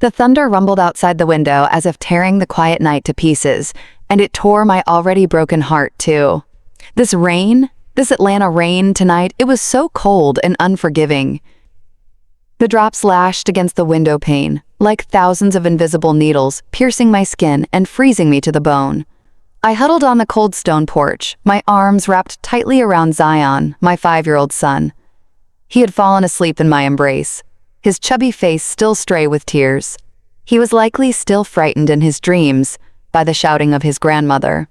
The thunder rumbled outside the window as if tearing the quiet night to pieces, and it tore my already broken heart too. This rain, this Atlanta rain tonight, it was so cold and unforgiving. The drops lashed against the window pane, like thousands of invisible needles, piercing my skin and freezing me to the bone. I huddled on the cold stone porch, my arms wrapped tightly around Zion, my 5-year-old son. He had fallen asleep in my embrace, his chubby face still stray with tears. He was likely still frightened in his dreams by the shouting of his grandmother.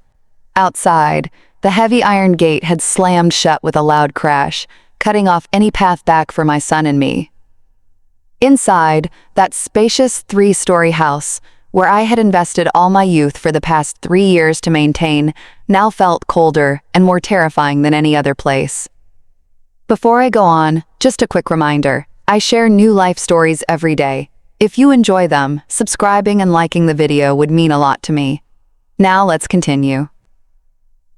Outside, the heavy iron gate had slammed shut with a loud crash, cutting off any path back for my son and me. Inside, that spacious 3-story house, where I had invested all my youth for the past 3 years to maintain, now felt colder and more terrifying than any other place. Before I go on, just a quick reminder, I share new life stories every day. If you enjoy them, subscribing and liking the video would mean a lot to me. Now let's continue.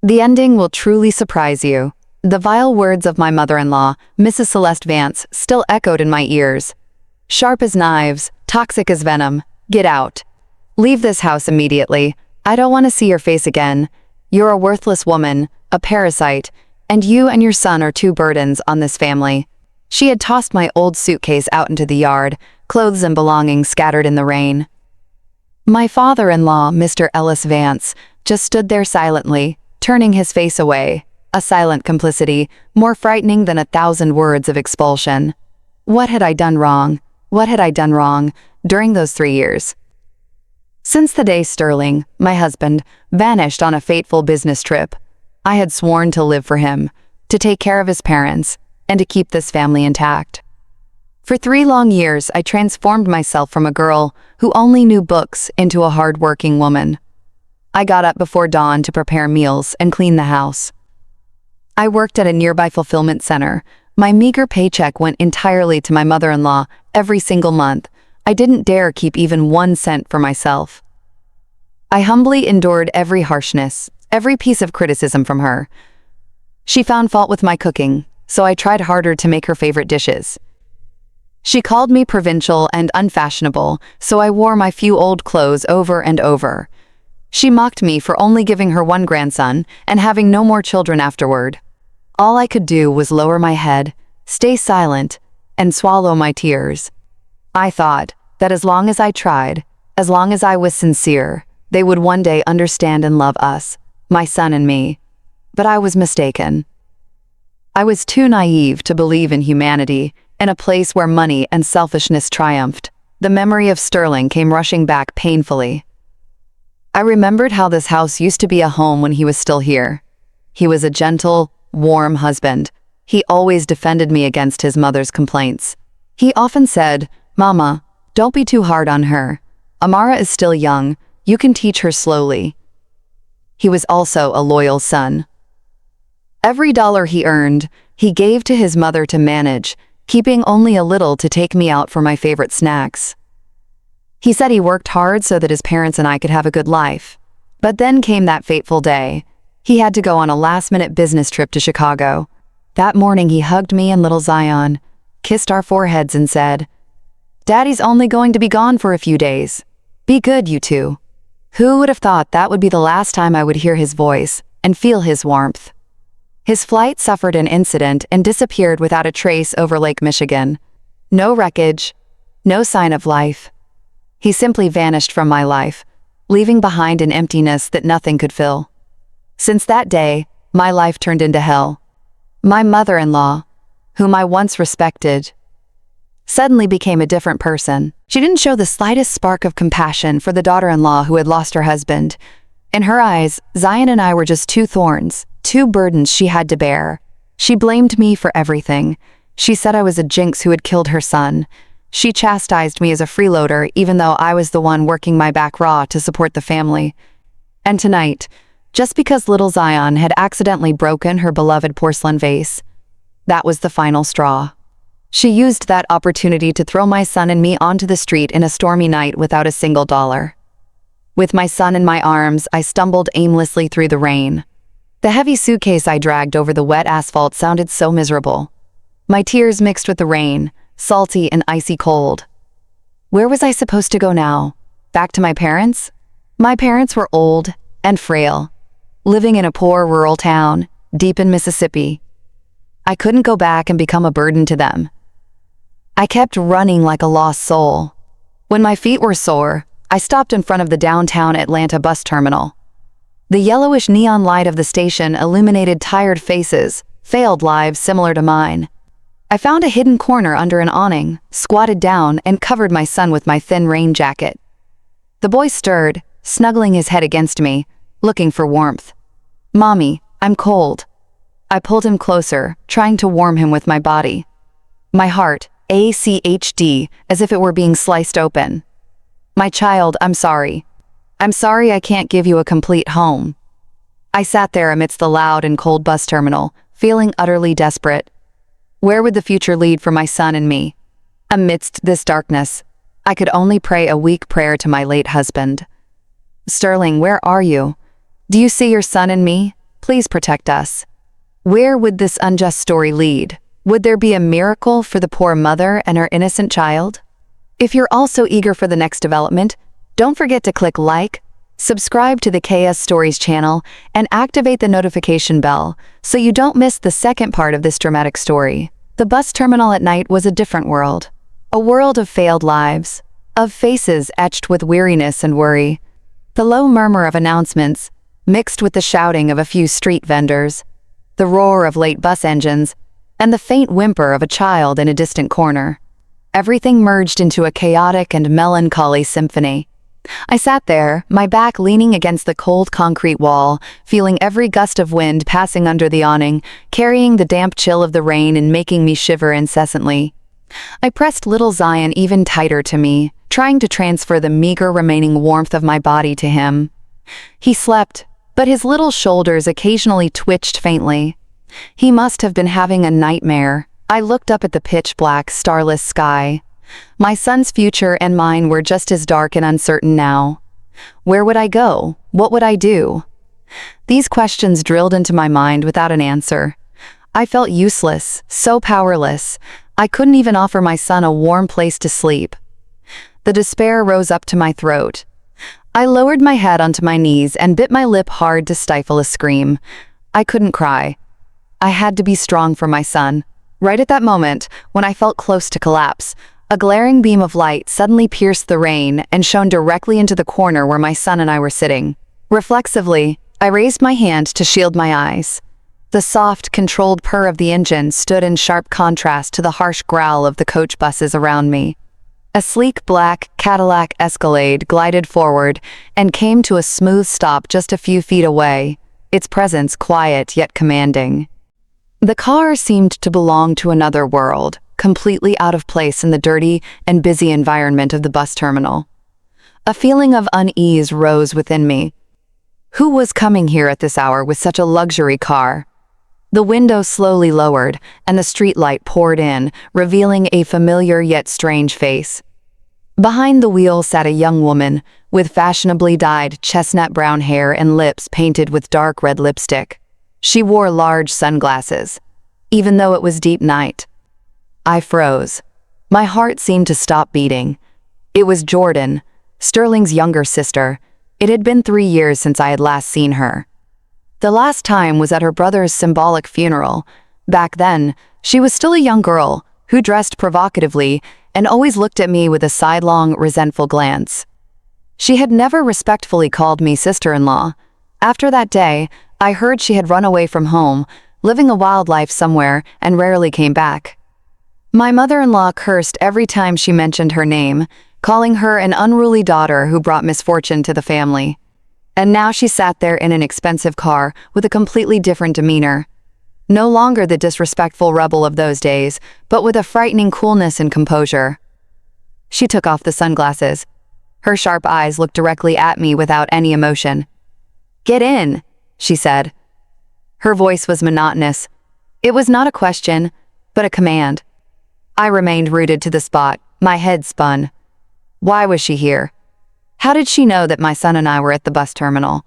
The ending will truly surprise you. The vile words of my mother-in-law, Mrs. Celeste Vance, still echoed in my ears. Sharp as knives, toxic as venom, get out. Leave this house immediately. I don't want to see your face again. You're a worthless woman, a parasite, and you and your son are 2 burdens on this family. She had tossed my old suitcase out into the yard, clothes and belongings scattered in the rain. My father-in-law, Mr. Ellis Vance, just stood there silently, turning his face away, a silent complicity, more frightening than 1,000 words of expulsion. What had I done wrong? What had I done wrong during those 3 years? Since the day Sterling, my husband, vanished on a fateful business trip, I had sworn to live for him, to take care of his parents, and to keep this family intact. For 3 long years, I transformed myself from a girl who only knew books into a hard-working woman. I got up before dawn to prepare meals and clean the house. I worked at a nearby fulfillment center. My meager paycheck went entirely to my mother-in-law every single month. I didn't dare keep even 1 cent for myself. I humbly endured every harshness, every piece of criticism from her. She found fault with my cooking, so I tried harder to make her favorite dishes. She called me provincial and unfashionable, so I wore my few old clothes over and over. She mocked me for only giving her 1 grandson and having no more children afterward. All I could do was lower my head, stay silent, and swallow my tears. I thought that as long as I tried, as long as I was sincere, they would one day understand and love us, my son and me. But I was mistaken. I was too naive to believe in humanity, in a place where money and selfishness triumphed. The memory of Sterling came rushing back painfully. I remembered how this house used to be a home when he was still here. He was a gentle, warm husband. He always defended me against his mother's complaints. He often said, "Mama, don't be too hard on her. Amara is still young. You can teach her slowly." He was also a loyal son. Every dollar he earned, he gave to his mother to manage, keeping only a little to take me out for my favorite snacks. He said he worked hard so that his parents and I could have a good life. But then came that fateful day. He had to go on a last-minute business trip to Chicago. That morning he hugged me and little Zion, kissed our foreheads and said, "Daddy's only going to be gone for a few days. Be good, you two." Who would have thought that would be the last time I would hear his voice and feel his warmth? His flight suffered an incident and disappeared without a trace over Lake Michigan. No wreckage, no sign of life. He simply vanished from my life, leaving behind an emptiness that nothing could fill. Since that day, my life turned into hell. My mother-in-law, whom I once respected, suddenly became a different person. She didn't show the slightest spark of compassion for the daughter-in-law who had lost her husband. In her eyes, Zion and I were just 2 thorns, 2 burdens she had to bear. She blamed me for everything. She said I was a jinx who had killed her son. She chastised me as a freeloader, even though I was the one working my back raw to support the family. And tonight, just because little Zion had accidentally broken her beloved porcelain vase, that was the final straw. She used that opportunity to throw my son and me onto the street in a stormy night without a single dollar. With my son in my arms, I stumbled aimlessly through the rain. The heavy suitcase I dragged over the wet asphalt sounded so miserable. My tears mixed with the rain, salty and icy cold. Where was I supposed to go now? Back to my parents? My parents were old and frail, living in a poor rural town, deep in Mississippi. I couldn't go back and become a burden to them. I kept running like a lost soul. When my feet were sore, I stopped in front of the downtown Atlanta bus terminal. The yellowish neon light of the station illuminated tired faces, failed lives similar to mine. I found a hidden corner under an awning, squatted down, and covered my son with my thin rain jacket. The boy stirred, snuggling his head against me, looking for warmth. "Mommy, I'm cold." I pulled him closer, trying to warm him with my body. My heart, ACHD, as if it were being sliced open. "My child, I'm sorry. I'm sorry I can't give you a complete home." I sat there amidst the loud and cold bus terminal, feeling utterly desperate. Where would the future lead for my son and me? Amidst this darkness, I could only pray a weak prayer to my late husband. "Sterling, where are you? Do you see your son and me? Please protect us." Where would this unjust story lead? Would there be a miracle for the poor mother and her innocent child? If you're also eager for the next development, don't forget to click like, subscribe to the KS Stories channel, and activate the notification bell so you don't miss the second part of this dramatic story. The bus terminal at night was a different world. A world of failed lives, of faces etched with weariness and worry. The low murmur of announcements, mixed with the shouting of a few street vendors, the roar of late bus engines, and the faint whimper of a child in a distant corner. Everything merged into a chaotic and melancholy symphony. I sat there, my back leaning against the cold concrete wall, feeling every gust of wind passing under the awning, carrying the damp chill of the rain and making me shiver incessantly. I pressed little Zion even tighter to me, trying to transfer the meager remaining warmth of my body to him. He slept, but his little shoulders occasionally twitched faintly. He must have been having a nightmare. I looked up at the pitch-black, starless sky. My son's future and mine were just as dark and uncertain now. Where would I go? What would I do? These questions drilled into my mind without an answer. I felt useless, so powerless. I couldn't even offer my son a warm place to sleep. The despair rose up to my throat. I lowered my head onto my knees and bit my lip hard to stifle a scream. I couldn't cry. I had to be strong for my son. Right at that moment, when I felt close to collapse, a glaring beam of light suddenly pierced the rain and shone directly into the corner where my son and I were sitting. Reflexively, I raised my hand to shield my eyes. The soft, controlled purr of the engine stood in sharp contrast to the harsh growl of the coach buses around me. A sleek black Cadillac Escalade glided forward and came to a smooth stop just a few feet away, its presence quiet yet commanding. The car seemed to belong to another world, completely out of place in the dirty and busy environment of the bus terminal. A feeling of unease rose within me. Who was coming here at this hour with such a luxury car? The window slowly lowered, and the streetlight poured in, revealing a familiar yet strange face. Behind the wheel sat a young woman, with fashionably dyed chestnut brown hair and lips painted with dark red lipstick. She wore large sunglasses, even though it was deep night. I froze. My heart seemed to stop beating. It was Jordan, Sterling's younger sister. It had been 3 years since I had last seen her. The last time was at her brother's symbolic funeral. Back then, she was still a young girl who dressed provocatively and always looked at me with a sidelong, resentful glance. She had never respectfully called me sister-in-law. After that day, I heard she had run away from home, living a wild life somewhere, and rarely came back. My mother-in-law cursed every time she mentioned her name, calling her an unruly daughter who brought misfortune to the family. And now she sat there in an expensive car with a completely different demeanor. No longer the disrespectful rebel of those days, but with a frightening coolness and composure. She took off the sunglasses. Her sharp eyes looked directly at me without any emotion. "Get in," she said. Her voice was monotonous. It was not a question, but a command. I remained rooted to the spot, my head spun. Why was she here? How did she know that my son and I were at the bus terminal?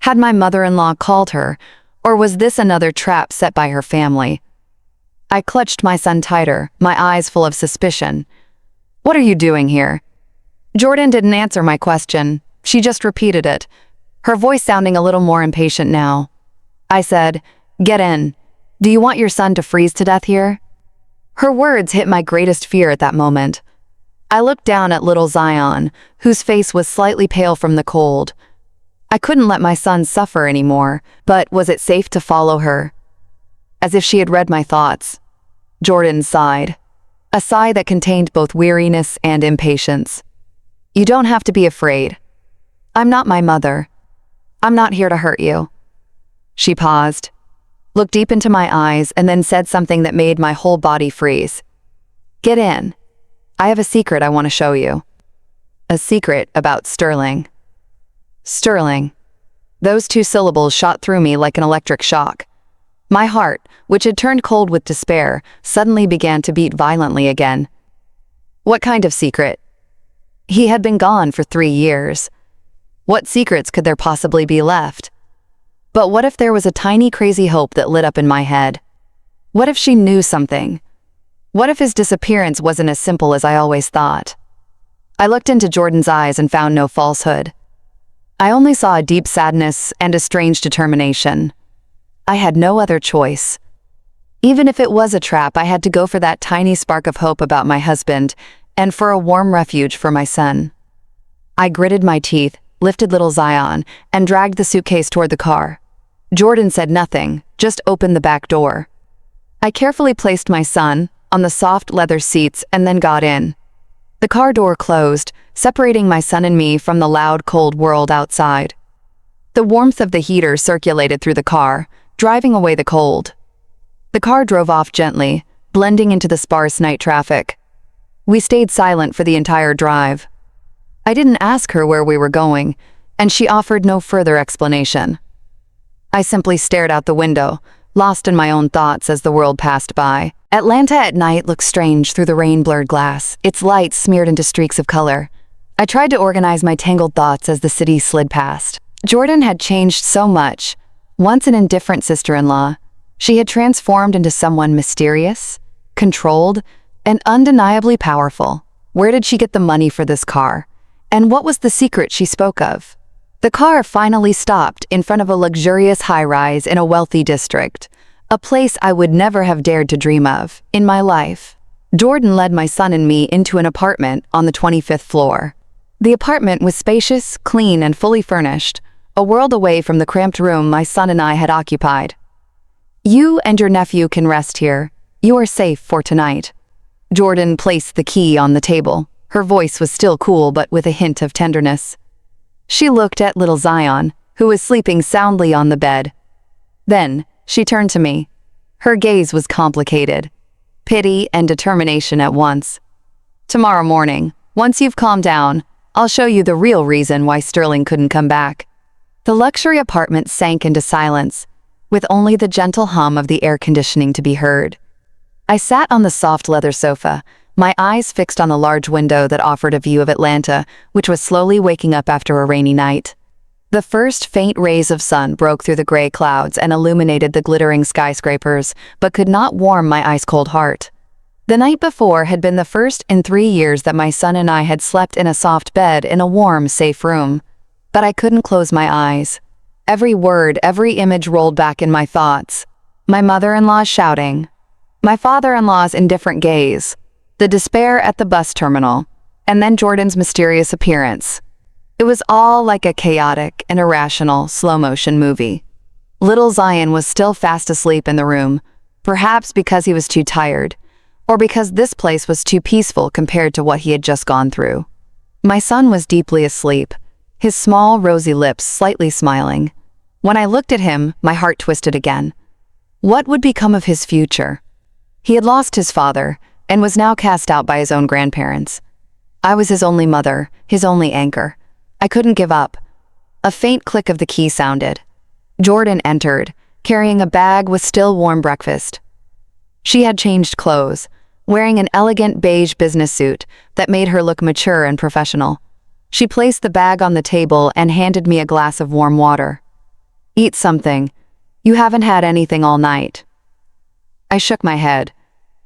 Had my mother-in-law called her, or was this another trap set by her family? I clutched my son tighter, my eyes full of suspicion. What are you doing here? Jordan didn't answer my question. She just repeated it, her voice sounding a little more impatient now. I said, "Get in. Do you want your son to freeze to death here?" Her words hit my greatest fear at that moment. I looked down at little Zion, whose face was slightly pale from the cold. I couldn't let my son suffer anymore, but was it safe to follow her? As if she had read my thoughts, Jordan sighed, a sigh that contained both weariness and impatience. "You don't have to be afraid. I'm not my mother. I'm not here to hurt you." She paused, looked deep into my eyes, and then said something that made my whole body freeze. "Get in. I have a secret I want to show you." A secret about Sterling. Sterling. Those two syllables shot through me like an electric shock. My heart, which had turned cold with despair, suddenly began to beat violently again. What kind of secret? He had been gone for 3 years. What secrets could there possibly be left? But what if there was a tiny crazy hope that lit up in my head? What if she knew something? What if his disappearance wasn't as simple as I always thought? I looked into Jordan's eyes and found no falsehood. I only saw a deep sadness and a strange determination. I had no other choice. Even if it was a trap, I had to go for that tiny spark of hope about my husband and for a warm refuge for my son. I gritted my teeth, lifted little Zion, and dragged the suitcase toward the car. Jordan said nothing, just opened the back door. I carefully placed my son on the soft leather seats and then got in. The car door closed, separating my son and me from the loud, cold world outside. The warmth of the heater circulated through the car, driving away the cold. The car drove off gently, blending into the sparse night traffic. We stayed silent for the entire drive. I didn't ask her where we were going, and she offered no further explanation. I simply stared out the window, lost in my own thoughts as the world passed by. Atlanta at night looked strange through the rain-blurred glass, its lights smeared into streaks of color. I tried to organize my tangled thoughts as the city slid past. Jordan had changed so much. Once an indifferent sister-in-law, she had transformed into someone mysterious, controlled, and undeniably powerful. Where did she get the money for this car? And what was the secret she spoke of? The car finally stopped in front of a luxurious high-rise in a wealthy district, a place I would never have dared to dream of in my life. Jordan led my son and me into an apartment on the 25th floor. The apartment was spacious, clean, and fully furnished, a world away from the cramped room my son and I had occupied. "You and your nephew can rest here. You are safe for tonight." Jordan placed the key on the table. Her voice was still cool, but with a hint of tenderness. She looked at little Zion, who was sleeping soundly on the bed. Then, she turned to me. Her gaze was complicated, pity and determination at once. "Tomorrow morning, once you've calmed down, I'll show you the real reason why Sterling couldn't come back." The luxury apartment sank into silence, with only the gentle hum of the air conditioning to be heard. I sat on the soft leather sofa, my eyes fixed on the large window that offered a view of Atlanta, which was slowly waking up after a rainy night. The first faint rays of sun broke through the gray clouds and illuminated the glittering skyscrapers, but could not warm my ice-cold heart. The night before had been the first in 3 years that my son and I had slept in a soft bed in a warm, safe room. But I couldn't close my eyes. Every word, every image rolled back in my thoughts. My mother-in-law's shouting, my father-in-law's indifferent gaze, the despair at the bus terminal, and then Jordan's mysterious appearance. It was all like a chaotic and irrational slow-motion movie. Little Zion was still fast asleep in the room, perhaps because he was too tired, or because this place was too peaceful compared to what he had just gone through. My son was deeply asleep, his small, rosy lips slightly smiling. When I looked at him, my heart twisted again. What would become of his future? He had lost his father, and was now cast out by his own grandparents. I was his only mother, his only anchor. I couldn't give up. A faint click of the key sounded. Jordan entered, carrying a bag with still warm breakfast. She had changed clothes, wearing an elegant beige business suit that made her look mature and professional. She placed the bag on the table and handed me a glass of warm water. "Eat something. You haven't had anything all night." I shook my head.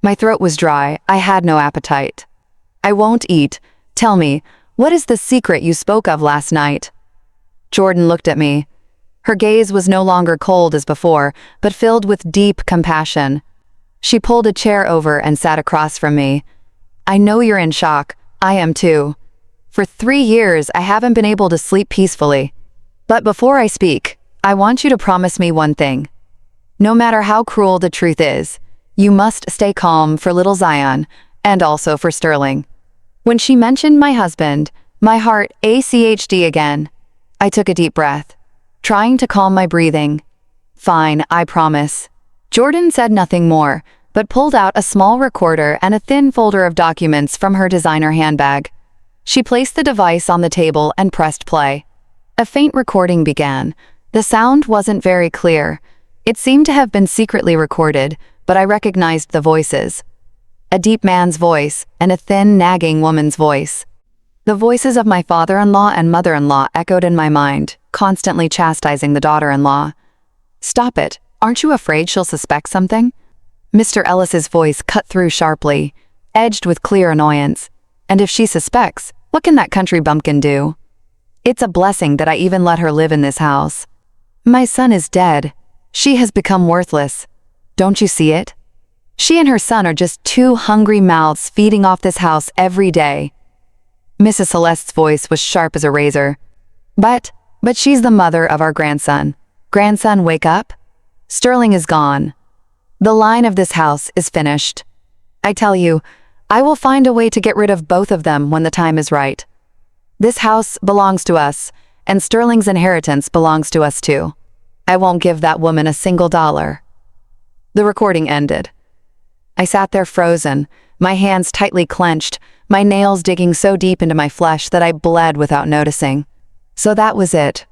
My throat was dry. I had no appetite. I won't eat. Tell me, what is the secret you spoke of last night?" Jordan looked at me. Her gaze was no longer cold as before, but filled with deep compassion. She pulled a chair over and sat across from me. "I know you're in shock. I am too. For 3 years, I haven't been able to sleep peacefully. But before I speak, I want you to promise me one thing. No matter how cruel the truth is, you must stay calm for little Zion, and also for Sterling." When she mentioned my husband, my heart ACHD again. I took a deep breath, trying to calm my breathing. "Fine, I promise." Jordan said nothing more, but pulled out a small recorder and a thin folder of documents from her designer handbag. She placed the device on the table and pressed play. A faint recording began. The sound wasn't very clear. It seemed to have been secretly recorded, but I recognized the voices. A deep man's voice and a thin, nagging woman's voice. The voices of my father-in-law and mother-in-law echoed in my mind, constantly chastising the daughter-in-law. "Stop it. Aren't you afraid she'll suspect something?" Mr. Ellis's voice cut through sharply, edged with clear annoyance. "And if she suspects, what can that country bumpkin do? It's a blessing that I even let her live in this house. My son is dead. She has become worthless. Don't you see it? She and her son are just 2 hungry mouths feeding off this house every day." Mrs. Celeste's voice was sharp as a razor. But she's the mother of our grandson. Grandson, wake up. Sterling is gone. The line of this house is finished. I tell you, I will find a way to get rid of both of them when the time is right. This house belongs to us, and Sterling's inheritance belongs to us too. I won't give that woman a single dollar." The recording ended. I sat there frozen, my hands tightly clenched, my nails digging so deep into my flesh that I bled without noticing. So that was it.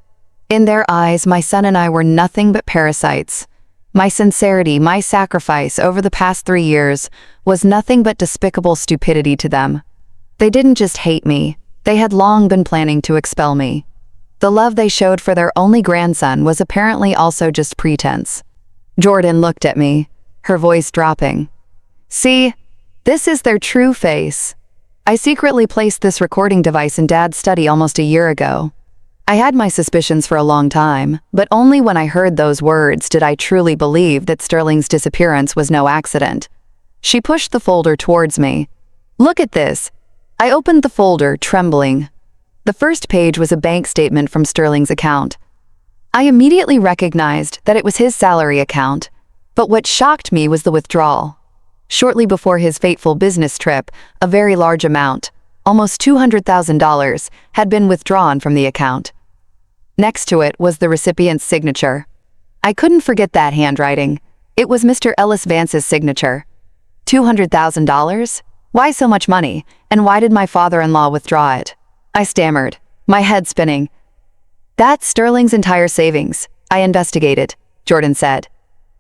In their eyes, my son and I were nothing but parasites. My sincerity, my sacrifice over the past 3 years was nothing but despicable stupidity to them. They didn't just hate me, they had long been planning to expel me. The love they showed for their only grandson was apparently also just pretense. Jordan looked at me, her voice dropping. "See, this is their true face. I secretly placed this recording device in Dad's study almost a year ago. I had my suspicions for a long time, but only when I heard those words did I truly believe that Sterling's disappearance was no accident." She pushed the folder towards me. "Look at this." I opened the folder, trembling. The first page was a bank statement from Sterling's account. I immediately recognized that it was his salary account, but what shocked me was the withdrawal. Shortly before his fateful business trip, a very large amount, almost $200,000, had been withdrawn from the account. Next to it was the recipient's signature. I couldn't forget that handwriting. It was Mr. Ellis Vance's signature. $200,000? Why so much money, and why did my father-in-law withdraw it? I stammered, my head spinning. "That's Sterling's entire savings. I investigated," Jordan said.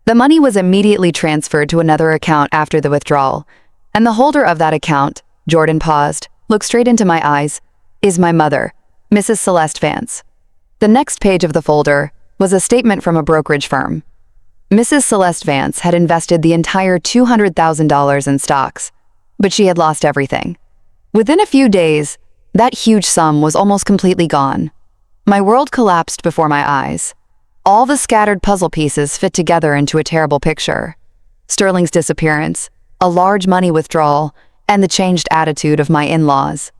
"The money was immediately transferred to another account after the withdrawal, and the holder of that account," Jordan paused, looked straight into my eyes, "is my mother, Mrs. Celeste Vance." The next page of the folder was a statement from a brokerage firm. Mrs. Celeste Vance had invested the entire $200,000 in stocks, but she had lost everything. Within a few days, that huge sum was almost completely gone. My world collapsed before my eyes. All the scattered puzzle pieces fit together into a terrible picture. Sterling's disappearance, a large money withdrawal, and the changed attitude of my in-laws.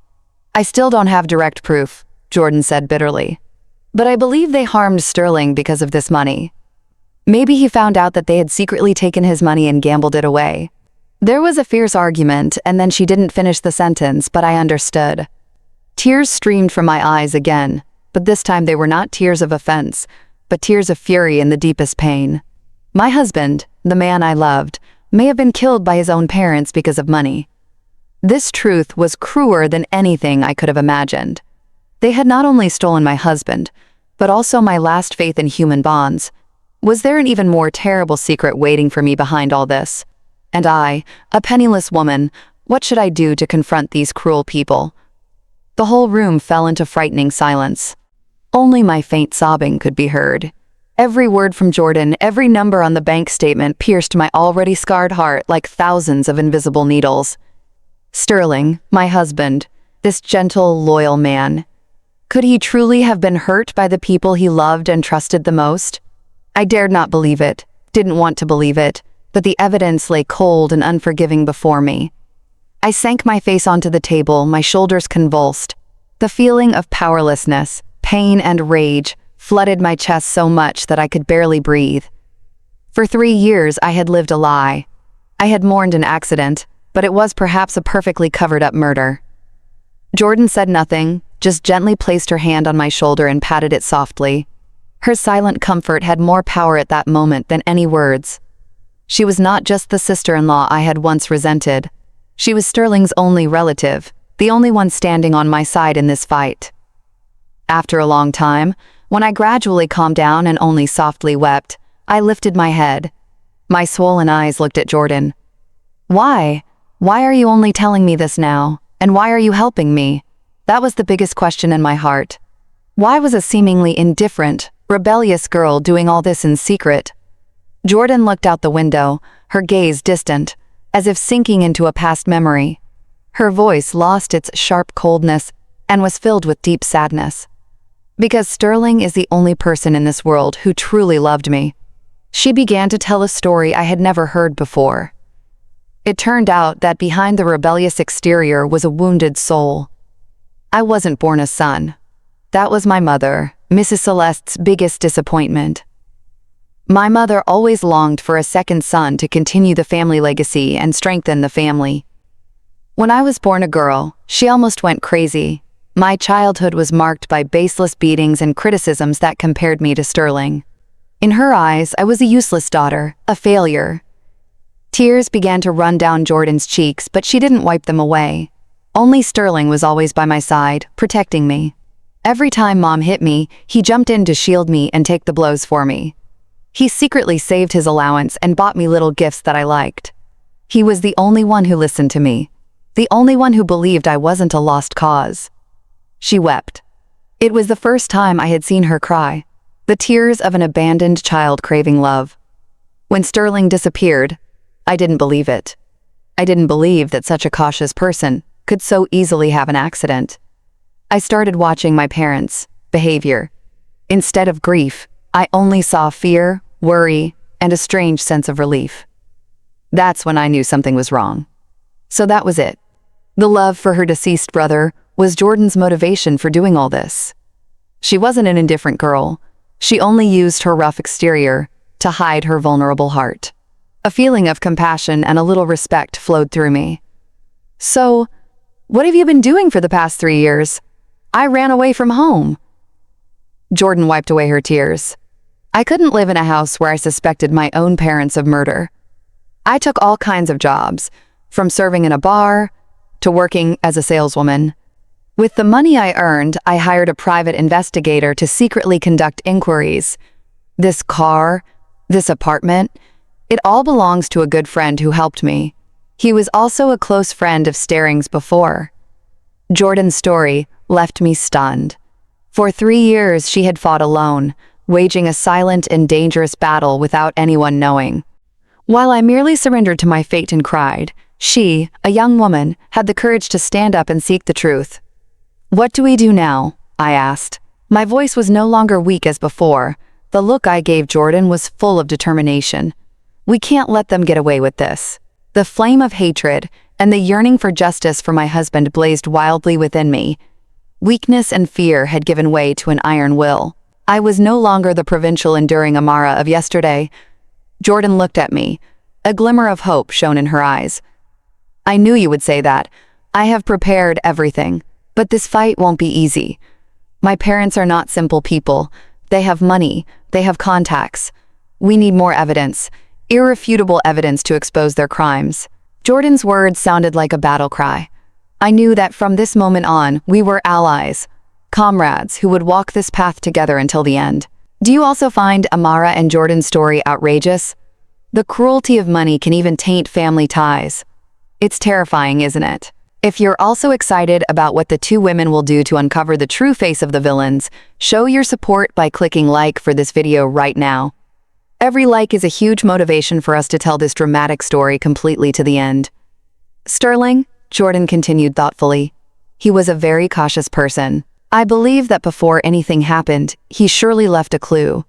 "I still don't have direct proof," Jordan said bitterly. "But I believe they harmed Sterling because of this money. Maybe he found out that they had secretly taken his money and gambled it away." There was a fierce argument, and then she didn't finish the sentence, but I understood. Tears streamed from my eyes again, but this time they were not tears of offense, but tears of fury and the deepest pain. My husband, the man I loved, may have been killed by his own parents because of money. This truth was crueler than anything I could have imagined. They had not only stolen my husband, but also my last faith in human bonds. Was there an even more terrible secret waiting for me behind all this? And I, a penniless woman, what should I do to confront these cruel people? The whole room fell into frightening silence. Only my faint sobbing could be heard. Every word from Jordan, every number on the bank statement pierced my already scarred heart like thousands of invisible needles. Sterling, my husband, this gentle, loyal man. Could he truly have been hurt by the people he loved and trusted the most? I dared not believe it, didn't want to believe it, but the evidence lay cold and unforgiving before me. I sank my face onto the table, my shoulders convulsed. The feeling of powerlessness, pain and rage flooded my chest so much that I could barely breathe. For 3 years I had lived a lie. I had mourned an accident, but it was perhaps a perfectly covered-up murder. Jordan said nothing, just gently placed her hand on my shoulder and patted it softly. Her silent comfort had more power at that moment than any words. She was not just the sister-in-law I had once resented. She was Sterling's only relative, the only one standing on my side in this fight. After a long time, when I gradually calmed down and only softly wept, I lifted my head. My swollen eyes looked at Jordan. Why? Why are you only telling me this now? And why are you helping me? That was the biggest question in my heart. Why was a seemingly indifferent, rebellious girl doing all this in secret? Jordan looked out the window, her gaze distant, as if sinking into a past memory. Her voice lost its sharp coldness and was filled with deep sadness. Because Sterling is the only person in this world who truly loved me. She began to tell a story I had never heard before. It turned out that behind the rebellious exterior was a wounded soul. I wasn't born a son. That was my mother, Mrs. Celeste's biggest disappointment. My mother always longed for a second son to continue the family legacy and strengthen the family. When I was born a girl, she almost went crazy. My childhood was marked by baseless beatings and criticisms that compared me to Sterling. In her eyes, I was a useless daughter, a failure. Tears began to run down Jordan's cheeks, but she didn't wipe them away. Only Sterling was always by my side, protecting me. Every time Mom hit me, he jumped in to shield me and take the blows for me. He secretly saved his allowance and bought me little gifts that I liked. He was the only one who listened to me, the only one who believed I wasn't a lost cause. She wept. It was the first time I had seen her cry, the tears of an abandoned child craving love. When Sterling disappeared, I didn't believe it. I didn't believe that such a cautious person could so easily have an accident. I started watching my parents' behavior. Instead of grief, I only saw fear, worry, and a strange sense of relief. That's when I knew something was wrong. So that was it. The love for her deceased brother was Jordan's motivation for doing all this. She wasn't an indifferent girl. She only used her rough exterior to hide her vulnerable heart. A feeling of compassion and a little respect flowed through me. So, what have you been doing for the past 3 years? I ran away from home. Jordan wiped away her tears. I couldn't live in a house where I suspected my own parents of murder. I took all kinds of jobs, from serving in a bar to working as a saleswoman. With the money I earned, I hired a private investigator to secretly conduct inquiries. This car, this apartment, it all belongs to a good friend who helped me. He was also a close friend of Sterling's before. Jordan's story left me stunned. For 3 years, she had fought alone, waging a silent and dangerous battle without anyone knowing. While I merely surrendered to my fate and cried, she, a young woman, had the courage to stand up and seek the truth. "What do we do now?" I asked. My voice was no longer weak as before. The look I gave Jordan was full of determination. We can't let them get away with this. The flame of hatred and the yearning for justice for my husband blazed wildly within me. Weakness and fear had given way to an iron will. I was no longer the provincial enduring Amara of yesterday. Jordan looked at me. A glimmer of hope shone in her eyes. "I knew you would say that. I have prepared everything, but this fight won't be easy. My parents are not simple people. They have money. They have contacts. We need more evidence, irrefutable evidence to expose their crimes." Jordan's words sounded like a battle cry. I knew that from this moment on, we were allies, comrades who would walk this path together until the end. Do you also find Amara and Jordan's story outrageous? The cruelty of money can even taint family ties. It's terrifying, isn't it? If you're also excited about what the two women will do to uncover the true face of the villains, show your support by clicking like for this video right now. Every like is a huge motivation for us to tell this dramatic story completely to the end. Sterling, Jordan continued thoughtfully. He was a very cautious person. I believe that before anything happened, he surely left a clue.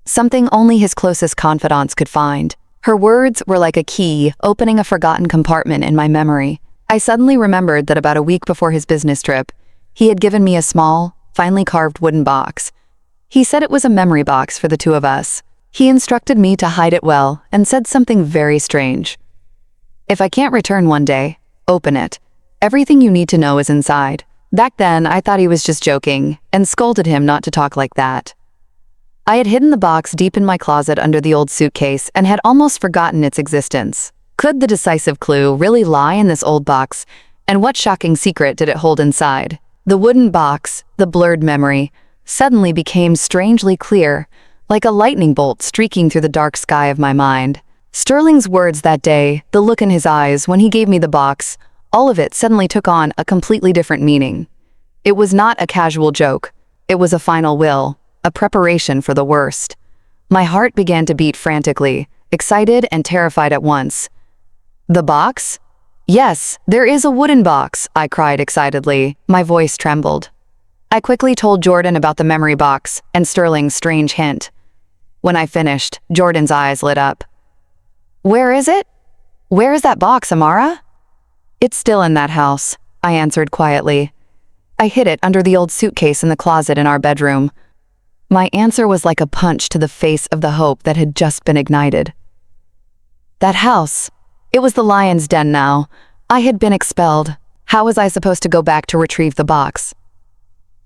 Something only his closest confidants could find. Her words were like a key, opening a forgotten compartment in my memory. I suddenly remembered that about a week before his business trip, he had given me a small, finely carved wooden box. He said it was a memory box for the two of us. He instructed me to hide it well and said something very strange. If I can't return one day, open it. Everything you need to know is inside. Back then, I thought he was just joking and scolded him not to talk like that. I had hidden the box deep in my closet under the old suitcase and had almost forgotten its existence. Could the decisive clue really lie in this old box, and what shocking secret did it hold inside? The wooden box, the blurred memory, suddenly became strangely clear, like a lightning bolt streaking through the dark sky of my mind. Sterling's words that day, the look in his eyes when he gave me the box, all of it suddenly took on a completely different meaning. It was not a casual joke. It was a final will, a preparation for the worst. My heart began to beat frantically, excited and terrified at once. The box? Yes, there is a wooden box, I cried excitedly. My voice trembled. I quickly told Jordan about the memory box and Sterling's strange hint. When I finished, Jordan's eyes lit up. Where is it? Where is that box, Amara? It's still in that house, I answered quietly. I hid it under the old suitcase in the closet in our bedroom. My answer was like a punch to the face of the hope that had just been ignited. That house. It was the lion's den now. I had been expelled. How was I supposed to go back to retrieve the box?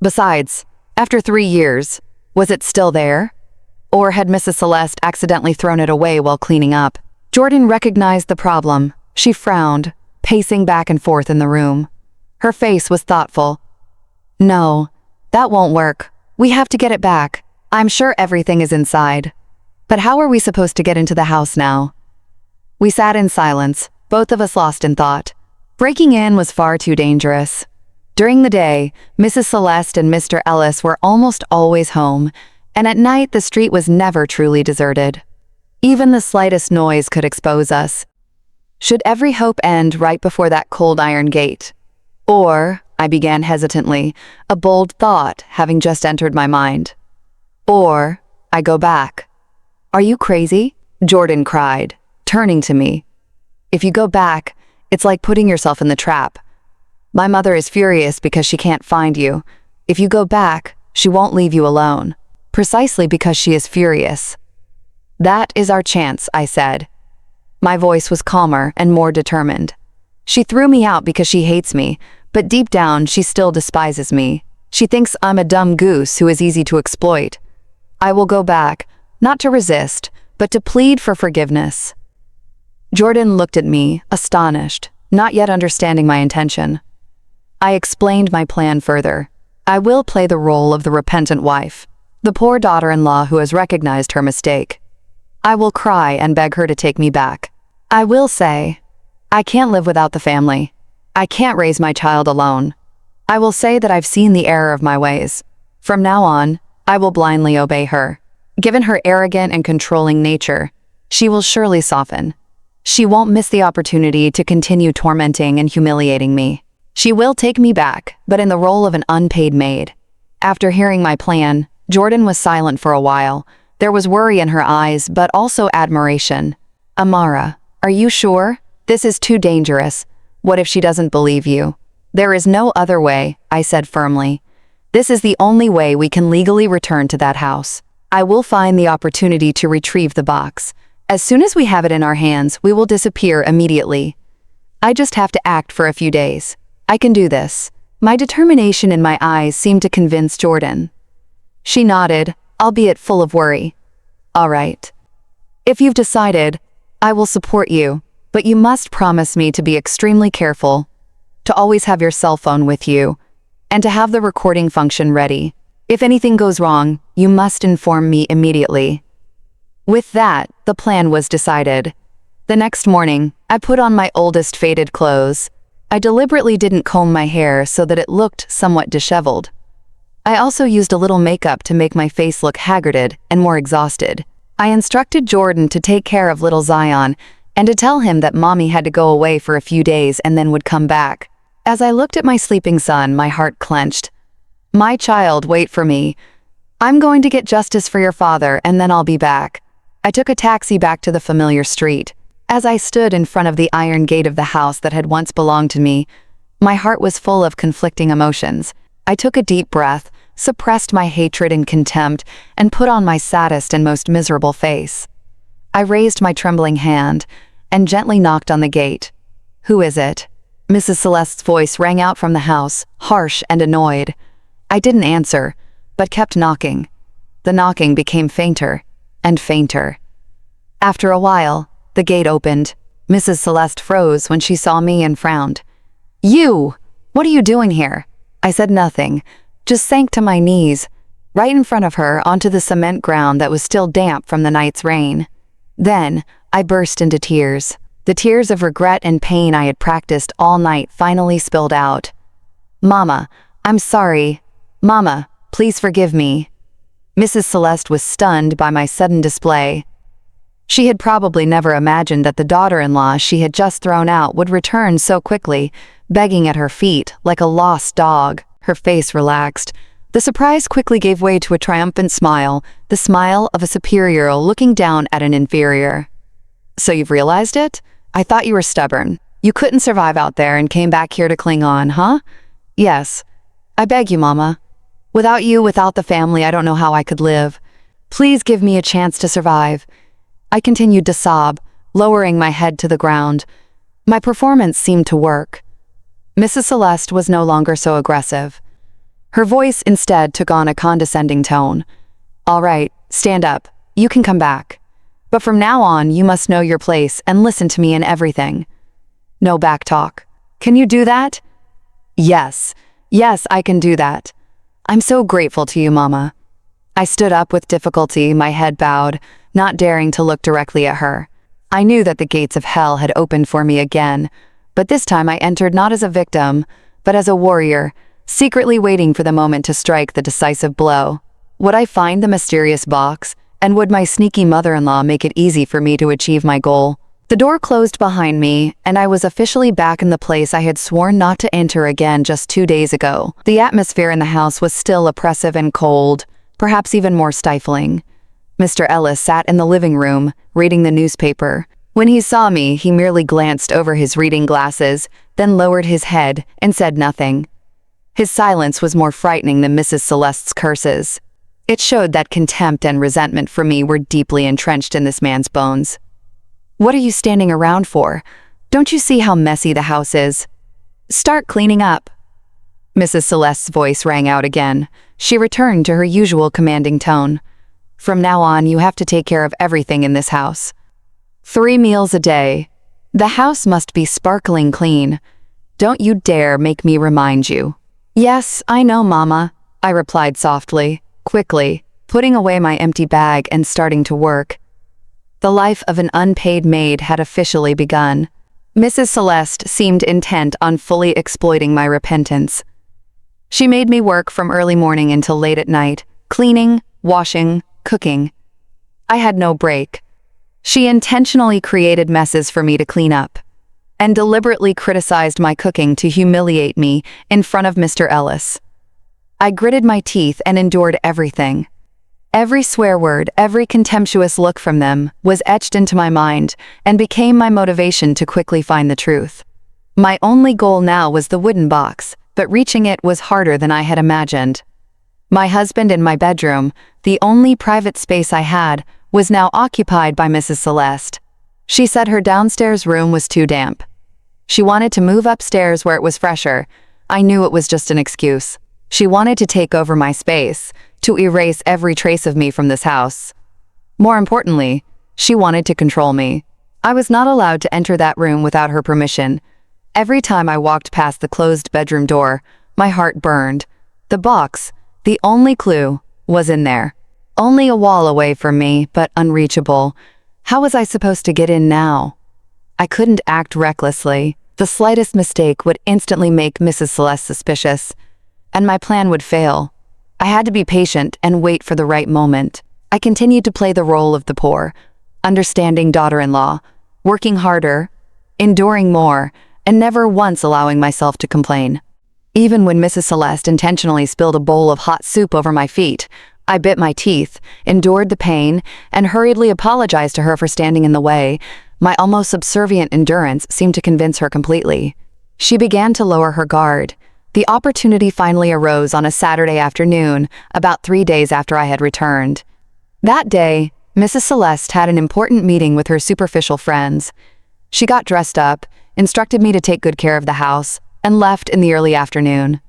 Besides, after 3 years, was it still there? Or had Mrs. Celeste accidentally thrown it away while cleaning up? Jordan recognized the problem. She frowned, pacing back and forth in the room. Her face was thoughtful. No, that won't work. We have to get it back. I'm sure everything is inside. But how are we supposed to get into the house now? We sat in silence, both of us lost in thought. Breaking in was far too dangerous. During the day, Mrs. Celeste and Mr. Ellis were almost always home, and at night the street was never truly deserted. Even the slightest noise could expose us. Should every hope end right before that cold iron gate? Or, I began hesitantly, a bold thought having just entered my mind. Or, I go back. Are you crazy? Jordan cried, turning to me. If you go back, it's like putting yourself in the trap. My mother is furious because she can't find you. If you go back, she won't leave you alone, precisely because she is furious. That is our chance, I said. My voice was calmer and more determined. She threw me out because she hates me, but deep down she still despises me. She thinks I'm a dumb goose who is easy to exploit. I will go back, not to resist, but to plead for forgiveness. Jordan looked at me, astonished, not yet understanding my intention. I explained my plan further. I will play the role of the repentant wife, the poor daughter-in-law who has recognized her mistake. I will cry and beg her to take me back. I will say, I can't live without the family. I can't raise my child alone. I will say that I've seen the error of my ways. From now on, I will blindly obey her. Given her arrogant and controlling nature, she will surely soften. She won't miss the opportunity to continue tormenting and humiliating me. She will take me back, but in the role of an unpaid maid. After hearing my plan, Jordan was silent for a while. There was worry in her eyes, but also admiration. Amara, are you sure? This is too dangerous. What if she doesn't believe you? There is no other way, I said firmly. This is the only way we can legally return to that house. I will find the opportunity to retrieve the box. As soon as we have it in our hands, we will disappear immediately. I just have to act for a few days. I can do this. My determination in my eyes seemed to convince Jordan. She nodded, albeit full of worry. All right. If you've decided, I will support you, but you must promise me to be extremely careful, to always have your cell phone with you, and to have the recording function ready. If anything goes wrong, you must inform me immediately. With that, the plan was decided. The next morning, I put on my oldest faded clothes. I deliberately didn't comb my hair so that it looked somewhat disheveled. I also used a little makeup to make my face look haggarded and more exhausted. I instructed Jordan to take care of little Zion and to tell him that Mommy had to go away for a few days and then would come back. As I looked at my sleeping son, my heart clenched. My child, wait for me. I'm going to get justice for your father, and then I'll be back. I took a taxi back to the familiar street. As I stood in front of the iron gate of the house that had once belonged to me, my heart was full of conflicting emotions. I took a deep breath, suppressed my hatred and contempt, and put on my saddest and most miserable face. I raised my trembling hand and gently knocked on the gate. "Who is it?" Mrs. Celeste's voice rang out from the house, harsh and annoyed. I didn't answer, but kept knocking. The knocking became fainter and fainter. After a while, the gate opened. Mrs. Celeste froze when she saw me and frowned. "You! What are you doing here?" I said nothing, just sank to my knees, right in front of her onto the cement ground that was still damp from the night's rain. Then, I burst into tears. The tears of regret and pain I had practiced all night finally spilled out. "Mama, I'm sorry. Mama, please forgive me." Mrs. Celeste was stunned by my sudden display. She had probably never imagined that the daughter-in-law she had just thrown out would return so quickly, begging at her feet like a lost dog. Her face relaxed. The surprise quickly gave way to a triumphant smile, the smile of a superior looking down at an inferior. "So you've realized it? I thought you were stubborn. You couldn't survive out there and came back here to cling on, huh?" "Yes. I beg you, Mama. Without you, without the family, I don't know how I could live. Please give me a chance to survive." I continued to sob, lowering my head to the ground. My performance seemed to work. Mrs. Celeste was no longer so aggressive. Her voice instead took on a condescending tone. "All right, stand up. You can come back. But from now on, you must know your place and listen to me in everything. No back talk. Can you do that?" "Yes. Yes, I can do that. I'm so grateful to you, Mama." I stood up with difficulty, my head bowed, not daring to look directly at her. I knew that the gates of hell had opened for me again, but this time I entered not as a victim, but as a warrior, secretly waiting for the moment to strike the decisive blow. Would I find the mysterious box, and would my sneaky mother-in-law make it easy for me to achieve my goal? The door closed behind me, and I was officially back in the place I had sworn not to enter again just 2 days ago. The atmosphere in the house was still oppressive and cold, perhaps even more stifling. Mr. Ellis sat in the living room, reading the newspaper. When he saw me, he merely glanced over his reading glasses, then lowered his head and said nothing. His silence was more frightening than Mrs. Celeste's curses. It showed that contempt and resentment for me were deeply entrenched in this man's bones. "What are you standing around for? Don't you see how messy the house is? Start cleaning up." Mrs. Celeste's voice rang out again. She returned to her usual commanding tone. "From now on, you have to take care of everything in this house. 3 meals a day. The house must be sparkling clean. Don't you dare make me remind you." "Yes, I know, Mama," I replied softly, quickly, putting away my empty bag and starting to work. The life of an unpaid maid had officially begun. Mrs. Celeste seemed intent on fully exploiting my repentance. She made me work from early morning until late at night, cleaning, washing, cooking. I had no break. She intentionally created messes for me to clean up, and deliberately criticized my cooking to humiliate me in front of Mr. Ellis. I gritted my teeth and endured everything. Every swear word, every contemptuous look from them was etched into my mind and became my motivation to quickly find the truth. My only goal now was the wooden box, but reaching it was harder than I had imagined. My husband in my bedroom, the only private space I had, was now occupied by Mrs. Celeste. She said her downstairs room was too damp. She wanted to move upstairs where it was fresher. I knew it was just an excuse. She wanted to take over my space, to erase every trace of me from this house. More importantly, she wanted to control me. I was not allowed to enter that room without her permission. Every time I walked past the closed bedroom door, my heart burned. The box, the only clue, was in there. Only a wall away from me, but unreachable. How was I supposed to get in now? I couldn't act recklessly. The slightest mistake would instantly make Mrs. Celeste suspicious, and my plan would fail. I had to be patient and wait for the right moment. I continued to play the role of the poor, understanding daughter-in-law, working harder, enduring more, and never once allowing myself to complain. Even when Mrs. Celeste intentionally spilled a bowl of hot soup over my feet, I bit my teeth, endured the pain, and hurriedly apologized to her for standing in the way. My almost subservient endurance seemed to convince her completely. She began to lower her guard. The opportunity finally arose on a Saturday afternoon, about 3 days after I had returned. That day, Mrs. Celeste had an important meeting with her superficial friends. She got dressed up, instructed me to take good care of the house, and left in the early afternoon.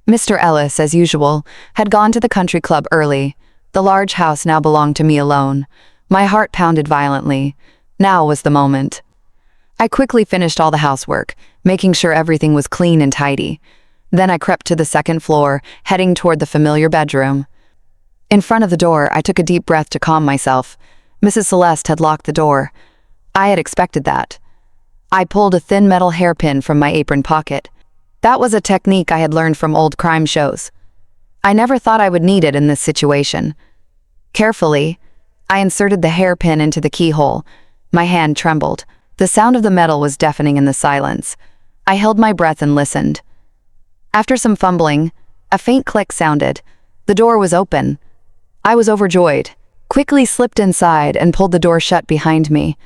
Mr. Ellis, as usual, had gone to the country club early. The large house now belonged to me alone. My heart pounded violently. Now was the moment. I quickly finished all the housework, making sure everything was clean and tidy. Then I crept to the second floor, heading toward the familiar bedroom. In front of the door, I took a deep breath to calm myself. Mrs. Celeste had locked the door. I had expected that. I pulled a thin metal hairpin from my apron pocket. That was a technique I had learned from old crime shows. I never thought I would need it in this situation. Carefully, I inserted the hairpin into the keyhole. My hand trembled. The sound of the metal was deafening in the silence. I held my breath and listened. After some fumbling, a faint click sounded. The door was open. I was overjoyed, quickly slipped inside and pulled the door shut behind me.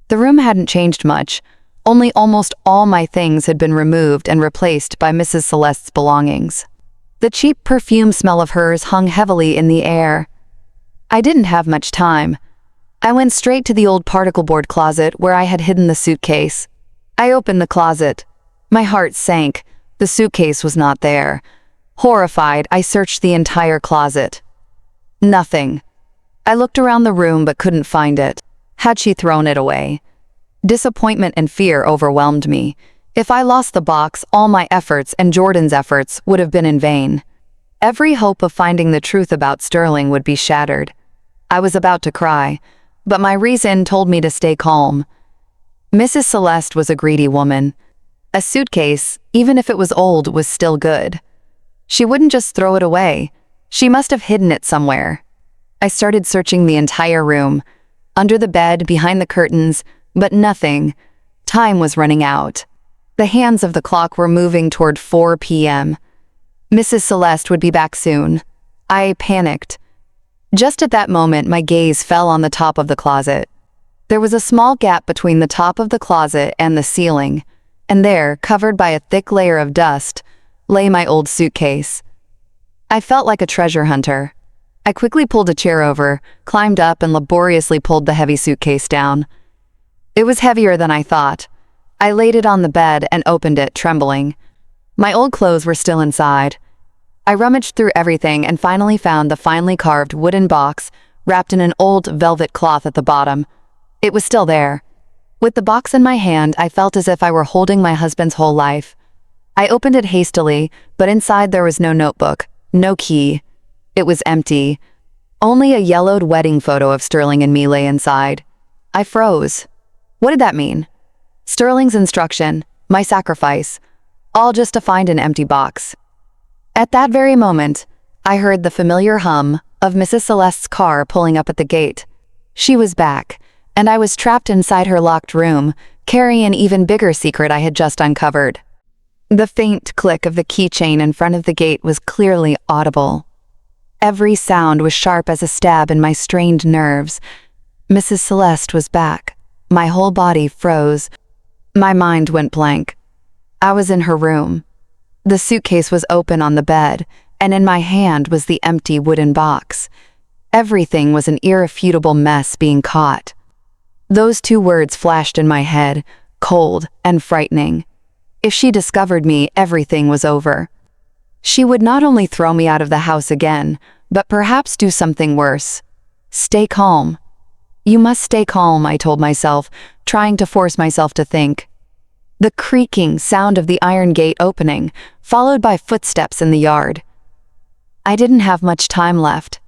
The room hadn't changed much. Only almost all my things had been removed and replaced by Mrs. Celeste's belongings. The cheap perfume smell of hers hung heavily in the air. I didn't have much time. I went straight to the old particle board closet where I had hidden the suitcase. I opened the closet. My heart sank. The suitcase was not there. Horrified, I searched the entire closet. Nothing. I looked around the room but couldn't find it. Had she thrown it away? Disappointment and fear overwhelmed me. If I lost the box, all my efforts and Jordan's efforts would have been in vain. Every hope of finding the truth about Sterling would be shattered. I was about to cry, but my reason told me to stay calm. Mrs. Celeste was a greedy woman. A suitcase, even if it was old, was still good. She wouldn't just throw it away. She must have hidden it somewhere. I started searching the entire room, under the bed, behind the curtains, but nothing. Time was running out. The hands of the clock were moving toward 4 p.m. Mrs. Celeste would be back soon. I panicked. Just at that moment, my gaze fell on the top of the closet. There was a small gap between the top of the closet and the ceiling, and there, covered by a thick layer of dust, lay my old suitcase. I felt like a treasure hunter. I quickly pulled a chair over, climbed up, and laboriously pulled the heavy suitcase down. It was heavier than I thought. I laid it on the bed and opened it, trembling. My old clothes were still inside. I rummaged through everything and finally found the finely carved wooden box wrapped in an old velvet cloth at the bottom. It was still there. With the box in my hand, I felt as if I were holding my husband's whole life. I opened it hastily, but inside there was no notebook, no key. It was empty. Only a yellowed wedding photo of Sterling and me lay inside. I froze. What did that mean? Sterling's instruction, my sacrifice, all just to find an empty box. At that very moment, I heard the familiar hum of Mrs. Celeste's car pulling up at the gate. She was back, and I was trapped inside her locked room, carrying an even bigger secret I had just uncovered. The faint click of the keychain in front of the gate was clearly audible. Every sound was sharp as a stab in my strained nerves. Mrs. Celeste was back. My whole body froze. My mind went blank. I was in her room. The suitcase was open on the bed, and in my hand was the empty wooden box. Everything was an irrefutable mess being caught. Those two words flashed in my head, cold and frightening. If she discovered me, everything was over. She would not only throw me out of the house again, but perhaps do something worse. Stay calm. You must stay calm, I told myself, trying to force myself to think. The creaking sound of the iron gate opening, followed by footsteps in the yard. I didn't have much time left.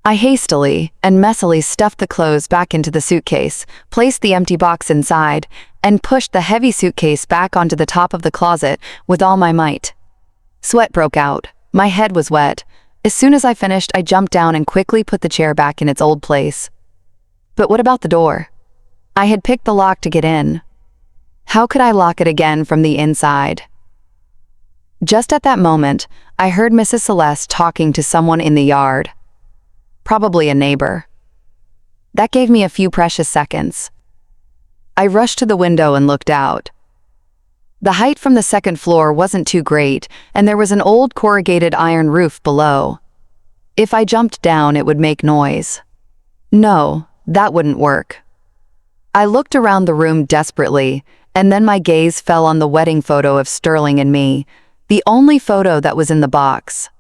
I hastily and messily stuffed the clothes back into the suitcase, placed the empty box inside, and pushed the heavy suitcase back onto the top of the closet with all my might. Sweat broke out. My head was wet. As soon as I finished, I jumped down and quickly put the chair back in its old place. But what about the door? I had picked the lock to get in. How could I lock it again from the inside? Just at that moment, I heard Mrs. Celeste talking to someone in the yard. Probably a neighbor. That gave me a few precious seconds. I rushed to the window and looked out. The height from the second floor wasn't too great, and there was an old corrugated iron roof below. If I jumped down, it would make noise. No, that wouldn't work. I looked around the room desperately, and then my gaze fell on the wedding photo of Sterling and me, the only photo that was in the box.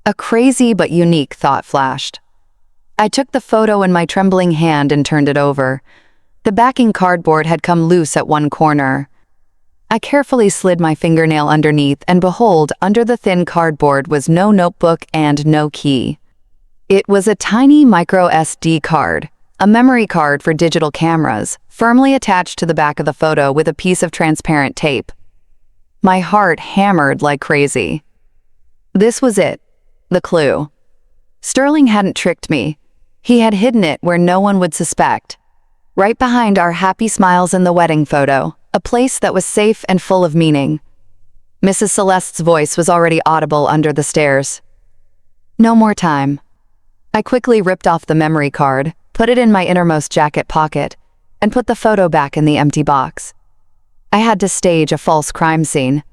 A crazy but unique thought flashed. I took the photo in my trembling hand and turned it over. The backing cardboard had come loose at one corner. I carefully slid my fingernail underneath, and behold, under the thin cardboard was no notebook and no key. It was a tiny micro SD card, a memory card for digital cameras, firmly attached to the back of the photo with a piece of transparent tape. My heart hammered like crazy. This was it, the clue. Sterling hadn't tricked me. He had hidden it where no one would suspect. Right behind our happy smiles in the wedding photo, a place that was safe and full of meaning. Mrs. Celeste's voice was already audible under the stairs. No more time. I quickly ripped off the memory card, put it in my innermost jacket pocket, and put the photo back in the empty box. I had to stage a false crime scene.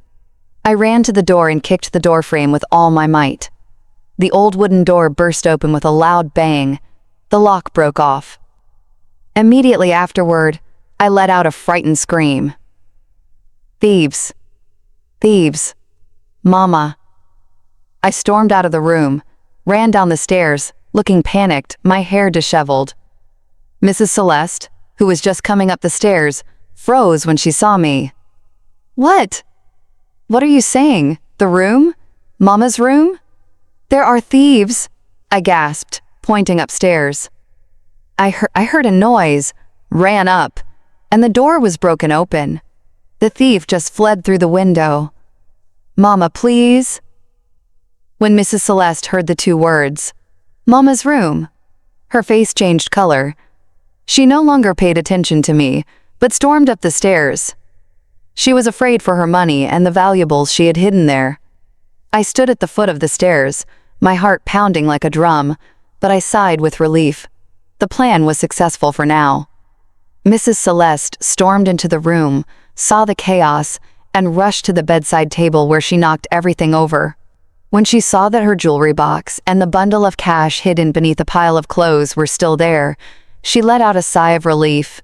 I ran to the door and kicked the doorframe with all my might. The old wooden door burst open with a loud bang. The lock broke off. Immediately afterward, I let out a frightened scream. Thieves! Thieves! Mama! I stormed out of the room, ran down the stairs, looking panicked, my hair disheveled. Mrs. Celeste, who was just coming up the stairs, froze when she saw me. What? What are you saying? The room? Mama's room? There are thieves, I gasped, pointing upstairs. I heard a noise, ran up, and the door was broken open. The thief just fled through the window. Mama, please? When Mrs. Celeste heard the two words, Mama's room, her face changed color. She no longer paid attention to me, but stormed up the stairs. She was afraid for her money and the valuables she had hidden there. I stood at the foot of the stairs, my heart pounding like a drum, but I sighed with relief. The plan was successful for now. Mrs. Celeste stormed into the room, saw the chaos, and rushed to the bedside table where she knocked everything over. When she saw that her jewelry box and the bundle of cash hidden beneath a pile of clothes were still there, she let out a sigh of relief.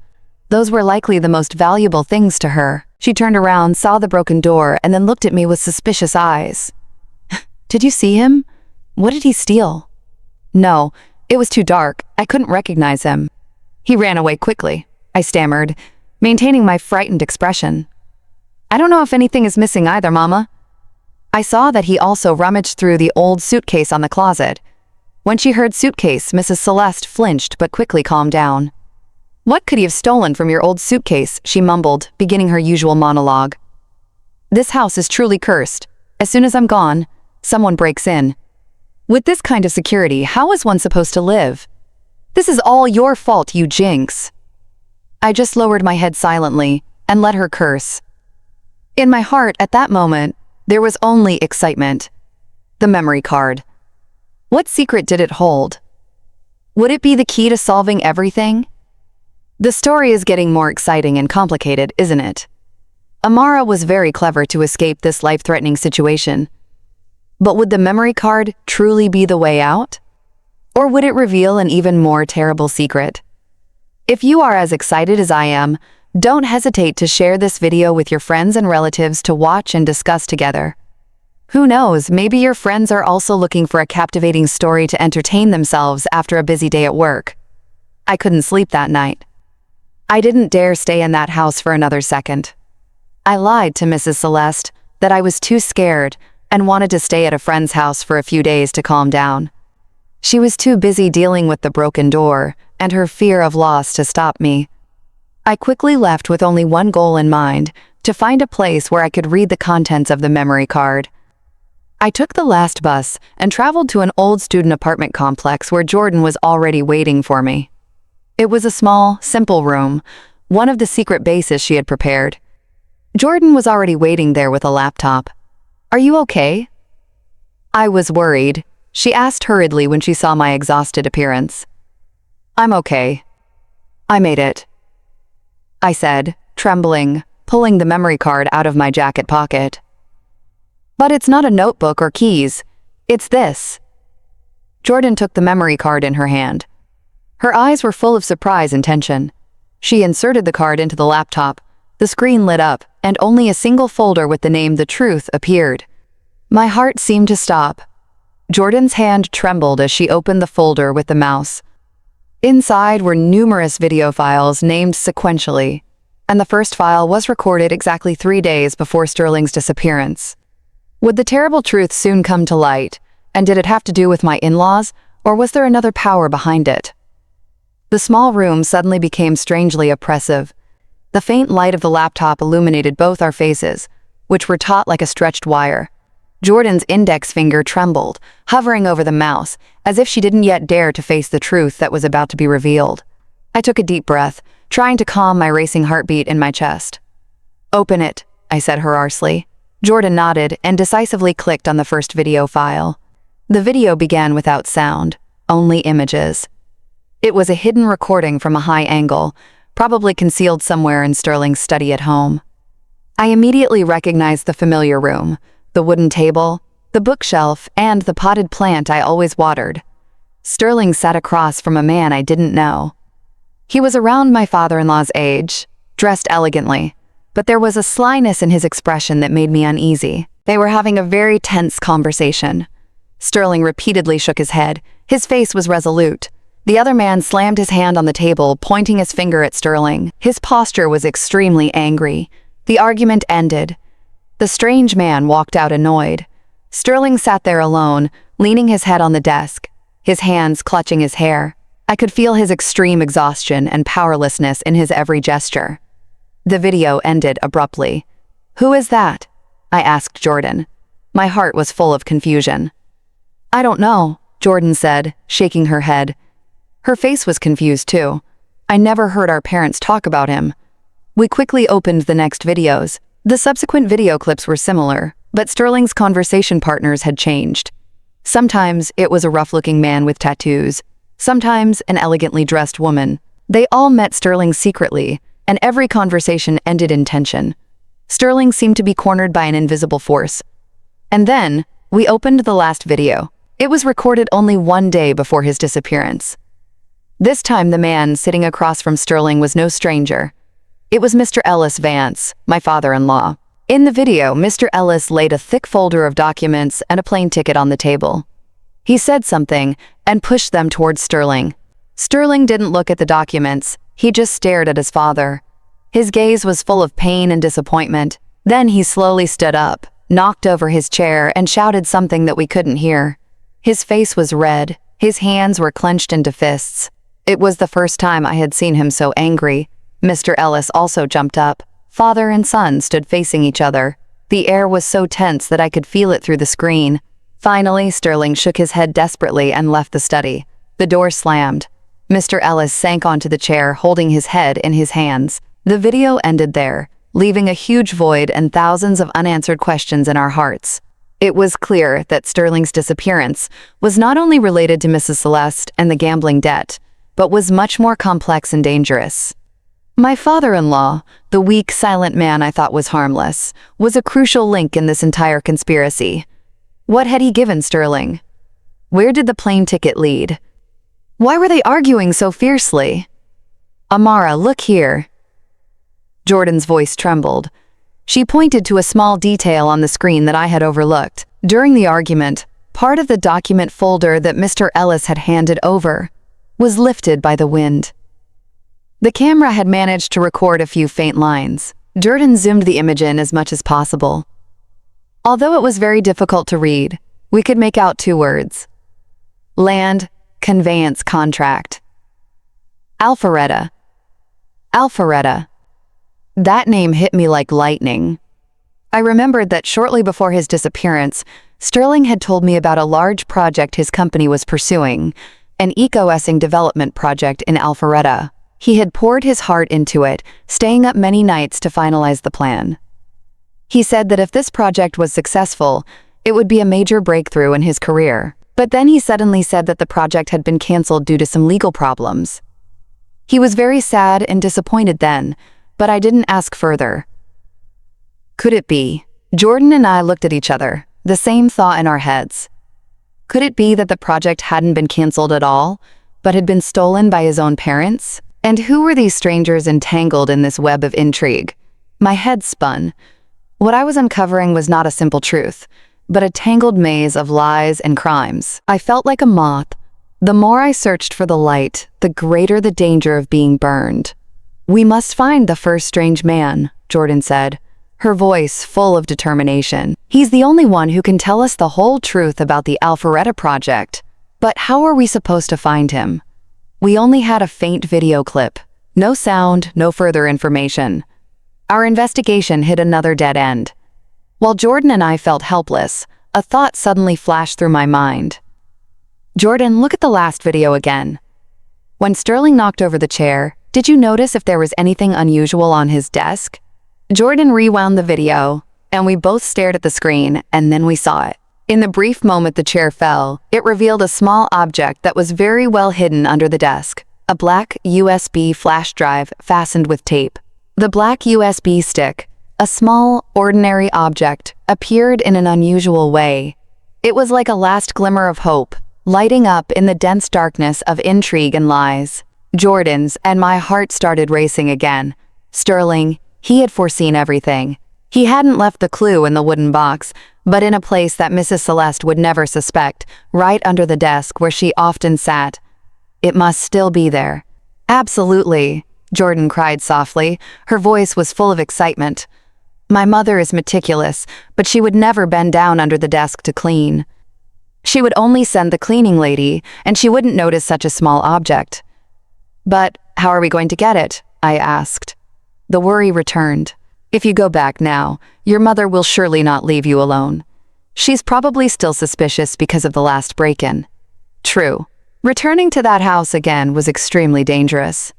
Those were likely the most valuable things to her. She turned around, saw the broken door, and then looked at me with suspicious eyes. Did you see him? What did he steal? No, it was too dark. I couldn't recognize him. He ran away quickly, I stammered, maintaining my frightened expression. I don't know if anything is missing either, Mama. I saw that he also rummaged through the old suitcase on the closet. When she heard suitcase, Mrs. Celeste flinched but quickly calmed down. What could he have stolen from your old suitcase? She mumbled, beginning her usual monologue. This house is truly cursed. As soon as I'm gone, someone breaks in. With this kind of security, how is one supposed to live? This is all your fault, you jinx. I just lowered my head silently and let her curse. In my heart, at that moment, there was only excitement. The memory card. What secret did it hold? Would it be the key to solving everything? The story is getting more exciting and complicated, isn't it? Amara was very clever to escape this life-threatening situation. But would the memory card truly be the way out? Or would it reveal an even more terrible secret? If you are as excited as I am, don't hesitate to share this video with your friends and relatives to watch and discuss together. Who knows, maybe your friends are also looking for a captivating story to entertain themselves after a busy day at work. I couldn't sleep that night. I didn't dare stay in that house for another second. I lied to Mrs. Celeste that I was too scared and wanted to stay at a friend's house for a few days to calm down. She was too busy dealing with the broken door and her fear of loss to stop me. I quickly left with only one goal in mind, to find a place where I could read the contents of the memory card. I took the last bus and traveled to an old student apartment complex where Jordan was already waiting for me. It was a small, simple room, one of the secret bases she had prepared. Jordan was already waiting there with a laptop. "Are you okay?" I was worried. She asked hurriedly when she saw my exhausted appearance. "I'm okay. I made it," I said, trembling, pulling the memory card out of my jacket pocket. "But it's not a notebook or keys. It's this." Jordan took the memory card in her hand. Her eyes were full of surprise and tension. She inserted the card into the laptop. The screen lit up, and only a single folder with the name The Truth appeared. My heart seemed to stop. Jordan's hand trembled as she opened the folder with the mouse. Inside were numerous video files named sequentially, and the first file was recorded exactly 3 days before Sterling's disappearance. Would the terrible truth soon come to light, and did it have to do with my in-laws, or was there another power behind it? The small room suddenly became strangely oppressive. The faint light of the laptop illuminated both our faces, which were taut like a stretched wire. Jordan's index finger trembled, hovering over the mouse, as if she didn't yet dare to face the truth that was about to be revealed. I took a deep breath, trying to calm my racing heartbeat in my chest. "Open it," I said hoarsely. Jordan nodded and decisively clicked on the first video file. The video began without sound, only images. It was a hidden recording from a high angle, probably concealed somewhere in Sterling's study at home. I immediately recognized the familiar room, the wooden table, the bookshelf, and the potted plant I always watered. Sterling sat across from a man I didn't know. He was around my father-in-law's age, dressed elegantly, but there was a slyness in his expression that made me uneasy. They were having a very tense conversation. Sterling repeatedly shook his head. His face was resolute. The other man slammed his hand on the table, pointing his finger at Sterling. His posture was extremely angry. The argument ended. The strange man walked out annoyed. Sterling sat there alone, leaning his head on the desk, his hands clutching his hair. I could feel his extreme exhaustion and powerlessness in his every gesture. The video ended abruptly. "Who is that?" I asked Jordan. My heart was full of confusion. "I don't know," Jordan said, shaking her head. Her face was confused too. I never heard our parents talk about him. We quickly opened the next videos. The subsequent video clips were similar, but Sterling's conversation partners had changed. Sometimes it was a rough-looking man with tattoos, sometimes an elegantly dressed woman. They all met Sterling secretly, and every conversation ended in tension. Sterling seemed to be cornered by an invisible force. And then, we opened the last video. It was recorded only 1 day before his disappearance. This time the man sitting across from Sterling was no stranger. It was Mr. Ellis Vance, my father-in-law. In the video, Mr. Ellis laid a thick folder of documents and a plane ticket on the table. He said something and pushed them towards Sterling. Sterling didn't look at the documents. He just stared at his father. His gaze was full of pain and disappointment. Then he slowly stood up, knocked over his chair, and shouted something that we couldn't hear. His face was red. His hands were clenched into fists. It was the first time I had seen him so angry. Mr. Ellis also jumped up. Father and son stood facing each other. The air was so tense that I could feel it through the screen. Finally, Sterling shook his head desperately and left the study. The door slammed. Mr. Ellis sank onto the chair, holding his head in his hands. The video ended there, leaving a huge void and thousands of unanswered questions in our hearts. It was clear that Sterling's disappearance was not only related to Mrs. Celeste and the gambling debt, but was much more complex and dangerous. My father-in-law, the weak, silent man I thought was harmless, was a crucial link in this entire conspiracy. What had he given Sterling? Where did the plane ticket lead? Why were they arguing so fiercely? "Amara, look here." Jordan's voice trembled. She pointed to a small detail on the screen that I had overlooked. During the argument, part of the document folder that Mr. Ellis had handed over was lifted by the wind. The camera had managed to record a few faint lines. Jordan zoomed the image in as much as possible. Although it was very difficult to read, we could make out 2 words. Land Conveyance Contract. Alpharetta. Alpharetta. That name hit me like lightning. I remembered that shortly before his disappearance, Sterling had told me about a large project his company was pursuing, an eco-essing development project in Alpharetta. He had poured his heart into it, staying up many nights to finalize the plan. He said that if this project was successful, it would be a major breakthrough in his career. But then he suddenly said that the project had been canceled due to some legal problems. He was very sad and disappointed then, but I didn't ask further. Could it be? Jordan and I looked at each other, the same thought in our heads. Could it be that the project hadn't been canceled at all, but had been stolen by his own parents? And who were these strangers entangled in this web of intrigue? My head spun. What I was uncovering was not a simple truth, but a tangled maze of lies and crimes. I felt like a moth. The more I searched for the light, the greater the danger of being burned. "We must find the first strange man," Jordan said, her voice full of determination. "He's the only one who can tell us the whole truth about the Alpharetta project. But how are we supposed to find him? We only had a faint video clip. No sound, no further information. Our investigation hit another dead end. While Jordan and I felt helpless, a thought suddenly flashed through my mind. "Jordan, look at the last video again." When Sterling knocked over the chair, did you notice if there was anything unusual on his desk? Jordan rewound the video, and we both stared at the screen, and then we saw it. In the brief moment the chair fell, it revealed a small object that was very well hidden under the desk, a black USB flash drive fastened with tape. The black USB stick, a small, ordinary object, appeared in an unusual way. It was like a last glimmer of hope, lighting up in the dense darkness of intrigue and lies. Jordan's and my heart started racing again. Sterling, he had foreseen everything. He hadn't left the clue in the wooden box, but in a place that Mrs. Celeste would never suspect, right under the desk where she often sat. It must still be there. "Absolutely," Jordan cried softly. Her voice was full of excitement. "My mother is meticulous, but she would never bend down under the desk to clean. She would only send the cleaning lady, and she wouldn't notice such a small object." "But how are we going to get it?" I asked. The worry returned. "If you go back now, your mother will surely not leave you alone. She's probably still suspicious because of the last break-in." True. Returning to that house again was extremely dangerous.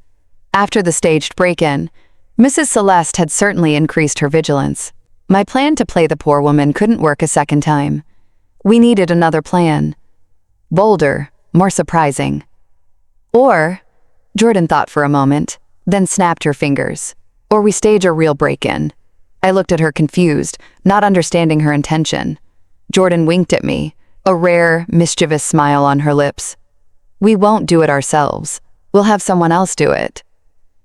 After the staged break-in, Mrs. Celeste had certainly increased her vigilance. My plan to play the poor woman couldn't work a second time. We needed another plan. Bolder, more surprising. Or, Jordan thought for a moment, then snapped her fingers. Or we stage a real break-in. I looked at her confused, not understanding her intention. Jordan winked at me, a rare, mischievous smile on her lips. "We won't do it ourselves. We'll have someone else do it."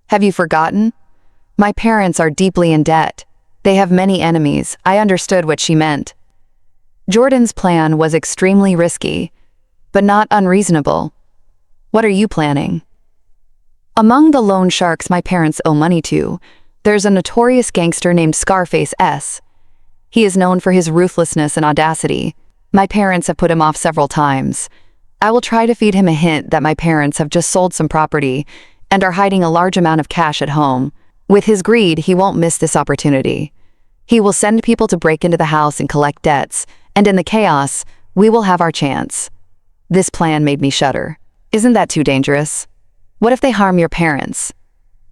"Have you forgotten? My parents are deeply in debt. They have many enemies." I understood what she meant. Jordan's plan was extremely risky, but not unreasonable. "What are you planning?" "Among the loan sharks my parents owe money to, there's a notorious gangster named Scarface S. He is known for his ruthlessness and audacity. My parents have put him off several times. I will try to feed him a hint that my parents have just sold some property and are hiding a large amount of cash at home. With his greed, he won't miss this opportunity. He will send people to break into the house and collect debts, and in the chaos, we will have our chance." This plan made me shudder. Isn't that too dangerous? What if they harm your parents?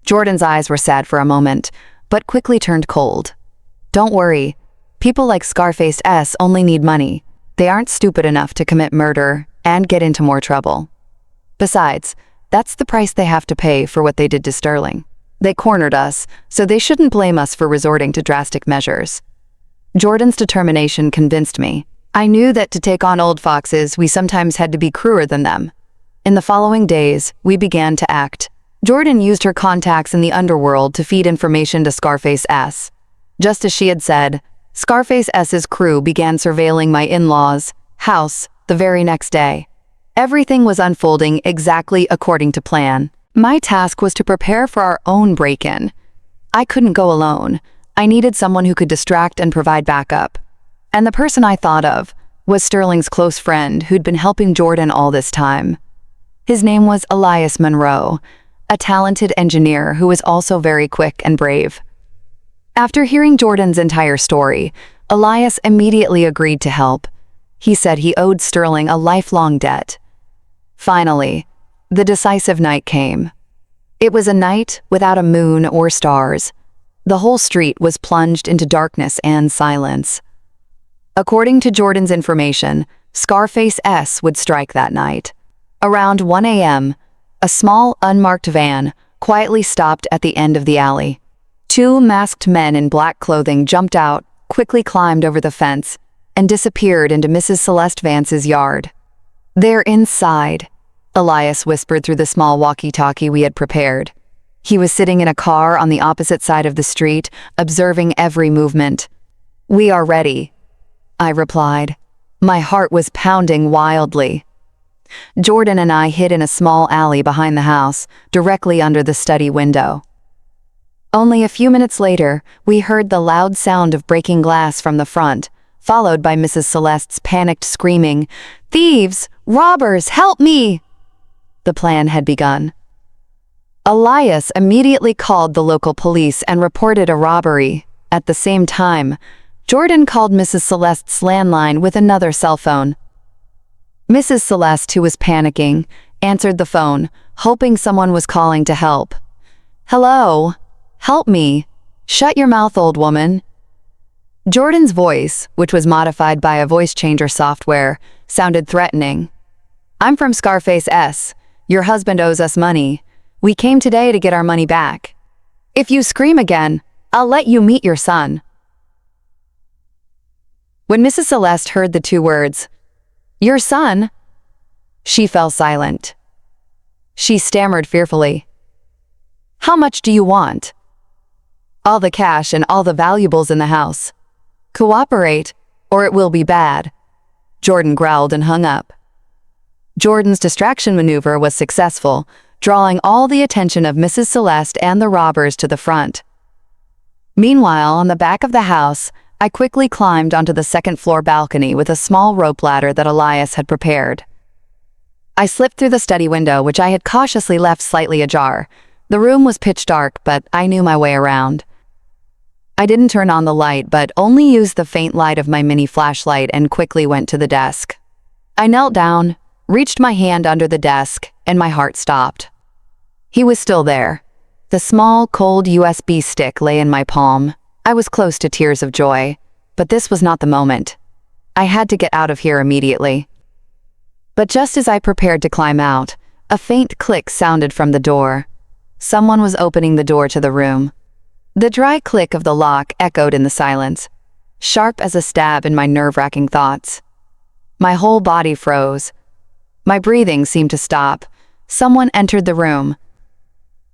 Jordan's eyes were sad for a moment, but quickly turned cold. "Don't worry. People like Scarface S only need money. They aren't stupid enough to commit murder and get into more trouble. Besides, that's the price they have to pay for what they did to Sterling. They cornered us, so they shouldn't blame us for resorting to drastic measures." Jordan's determination convinced me. I knew that to take on old foxes, we sometimes had to be crueler than them. In the following days, we began to act. Jordan used her contacts in the underworld to feed information to Scarface S. Just as she had said, Scarface S's crew began surveilling my in-laws' house the very next day. Everything was unfolding exactly according to plan. My task was to prepare for our own break-in. I couldn't go alone. I needed someone who could distract and provide backup. And the person I thought of was Sterling's close friend who'd been helping Jordan all this time. His name was Elias Monroe, a talented engineer who was also very quick and brave. After hearing Jordan's entire story, Elias immediately agreed to help. He said he owed Sterling a lifelong debt. Finally, the decisive night came. It was a night without a moon or stars. The whole street was plunged into darkness and silence. According to Jordan's information, Scarface S would strike that night. Around 1 a.m., a small, unmarked van quietly stopped at the end of the alley. Two masked men in black clothing jumped out, quickly climbed over the fence, and disappeared into Mrs. Celeste Vance's yard. "They're inside," Elias whispered through the small walkie-talkie we had prepared. He was sitting in a car on the opposite side of the street, observing every movement. "We are ready," I replied. My heart was pounding wildly. Jordan and I hid in a small alley behind the house, directly under the study window. Only a few minutes later, we heard the loud sound of breaking glass from the front, followed by Mrs. Celeste's panicked screaming, "Thieves! Robbers! Help me!" The plan had begun. Elias immediately called the local police and reported a robbery. At the same time, Jordan called Mrs. Celeste's landline with another cell phone. Mrs. Celeste, who was panicking, answered the phone, hoping someone was calling to help. "Hello? Help me. Shut your mouth, old woman." Jordan's voice, which was modified by a voice changer software, sounded threatening. "I'm from Scarface S. Your husband owes us money. We came today to get our money back. If you scream again, I'll let you meet your son." When Mrs. Celeste heard the two words, "Your son," she fell silent. She stammered fearfully. "How much do you want?" "All the cash and all the valuables in the house. Cooperate, or it will be bad." Jordan growled and hung up. Jordan's distraction maneuver was successful, drawing all the attention of Mrs. Celeste and the robbers to the front. Meanwhile, on the back of the house, I quickly climbed onto the second-floor balcony with a small rope ladder that Elias had prepared. I slipped through the study window, which I had cautiously left slightly ajar. The room was pitch dark, but I knew my way around. I didn't turn on the light, but only used the faint light of my mini flashlight and quickly went to the desk. I knelt down, reached my hand under the desk, and my heart stopped. He was still there. The small, cold USB stick lay in my palm. I was close to tears of joy, but this was not the moment. I had to get out of here immediately. But just as I prepared to climb out, a faint click sounded from the door. Someone was opening the door to the room. The dry click of the lock echoed in the silence, sharp as a stab in my nerve-wracking thoughts. My whole body froze. My breathing seemed to stop. Someone entered the room.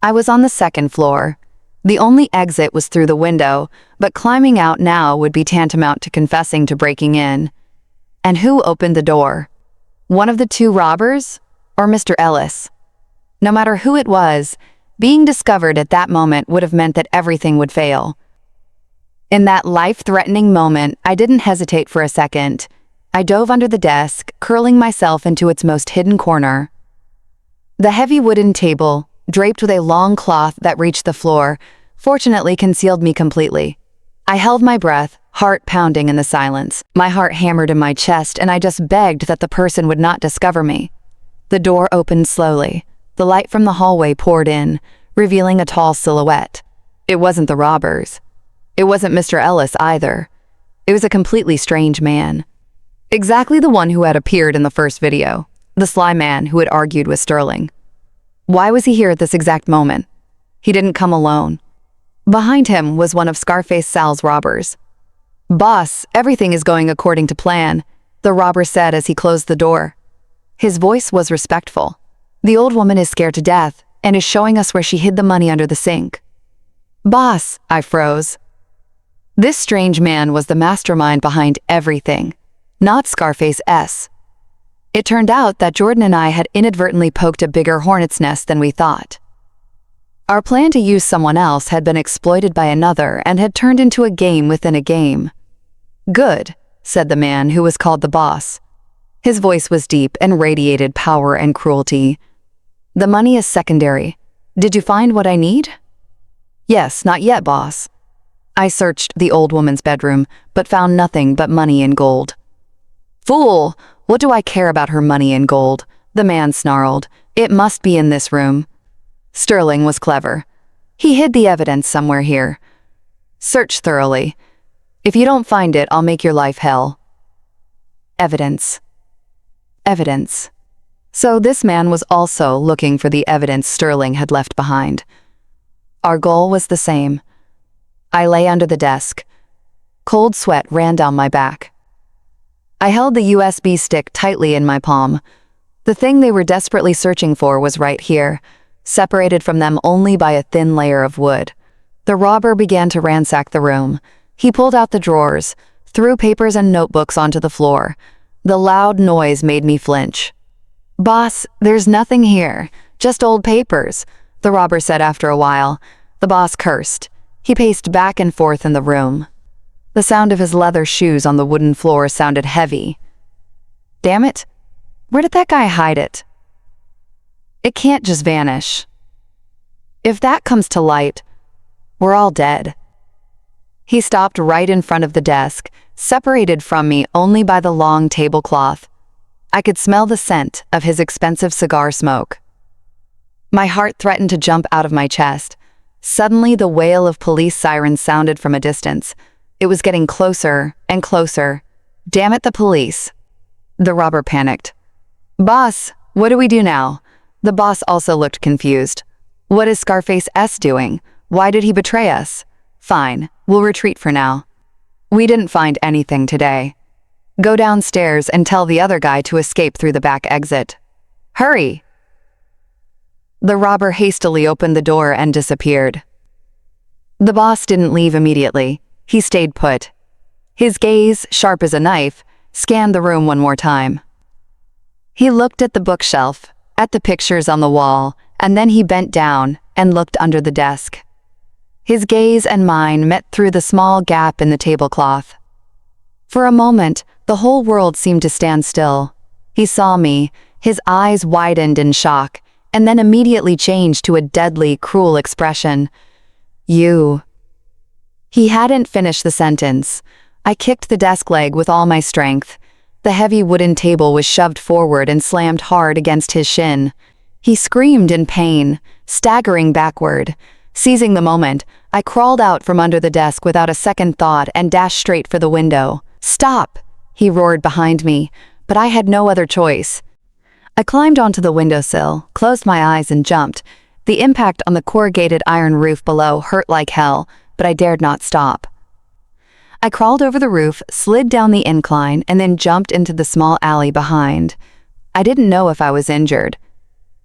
I was on the second floor. The only exit was through the window, but climbing out now would be tantamount to confessing to breaking in. And who opened the door? One of the two robbers, or Mr. Ellis? No matter who it was, being discovered at that moment would have meant that everything would fail. In that life-threatening moment, I didn't hesitate for a second. I dove under the desk, curling myself into its most hidden corner. The heavy wooden table, draped with a long cloth that reached the floor, fortunately concealed me completely. I held my breath, heart pounding in the silence. My heart hammered in my chest, and I just begged that the person would not discover me. The door opened slowly. The light from the hallway poured in, revealing a tall silhouette. It wasn't the robbers. It wasn't Mr. Ellis either. It was a completely strange man. Exactly the one who had appeared in the first video, the sly man who had argued with Sterling. Why was he here at this exact moment? He didn't come alone. Behind him was one of Scarface Sal's robbers. "Boss, everything is going according to plan," the robber said as he closed the door. His voice was respectful. "The old woman is scared to death and is showing us where she hid the money under the sink." "Boss," I froze. This strange man was the mastermind behind everything, not Scarface S. It turned out that Jordan and I had inadvertently poked a bigger hornet's nest than we thought. Our plan to use someone else had been exploited by another and had turned into a game within a game. "Good," said the man who was called the boss. His voice was deep and radiated power and cruelty. "The money is secondary. Did you find what I need?" "Yes, not yet, boss." I searched the old woman's bedroom, but found nothing but money and gold. "Fool! What do I care about her money and gold?" the man snarled. "It must be in this room." Sterling was clever. He hid the evidence somewhere here. Search thoroughly. If you don't find it, I'll make your life hell. Evidence. Evidence. So this man was also looking for the evidence Sterling had left behind. Our goal was the same. I lay under the desk. Cold sweat ran down my back. I held the USB stick tightly in my palm. The thing they were desperately searching for was right here, separated from them only by a thin layer of wood. The robber began to ransack the room. He pulled out the drawers, threw papers and notebooks onto the floor. The loud noise made me flinch. "Boss, there's nothing here, just old papers," the robber said after a while. The boss cursed. He paced back and forth in the room. The sound of his leather shoes on the wooden floor sounded heavy. Damn it, where did that guy hide it? It can't just vanish. If that comes to light, we're all dead. He stopped right in front of the desk, separated from me only by the long tablecloth. I could smell the scent of his expensive cigar smoke. My heart threatened to jump out of my chest. Suddenly, the wail of police sirens sounded from a distance. It was getting closer and closer. Damn it, the police. The robber panicked. "Boss, what do we do now?" The boss also looked confused. "What is Scarface S doing? Why did he betray us?" "Fine, we'll retreat for now." "We didn't find anything today. Go downstairs and tell the other guy to escape through the back exit. Hurry!" The robber hastily opened the door and disappeared. The boss didn't leave immediately. He stayed put. His gaze, sharp as a knife, scanned the room one more time. He looked at the bookshelf, at the pictures on the wall, and then he bent down and looked under the desk. His gaze and mine met through the small gap in the tablecloth. For a moment, the whole world seemed to stand still. He saw me, his eyes widened in shock, and then immediately changed to a deadly, cruel expression. "You." He hadn't finished the sentence. I kicked the desk leg with all my strength. The heavy wooden table was shoved forward and slammed hard against his shin. He screamed in pain, staggering backward. Seizing the moment, I crawled out from under the desk without a second thought and dashed straight for the window. "Stop!" he roared behind me, but I had no other choice. I climbed onto the windowsill, closed my eyes and jumped. The impact on the corrugated iron roof below hurt like hell, but I dared not stop. I crawled over the roof, slid down the incline, and then jumped into the small alley behind. I didn't know if I was injured.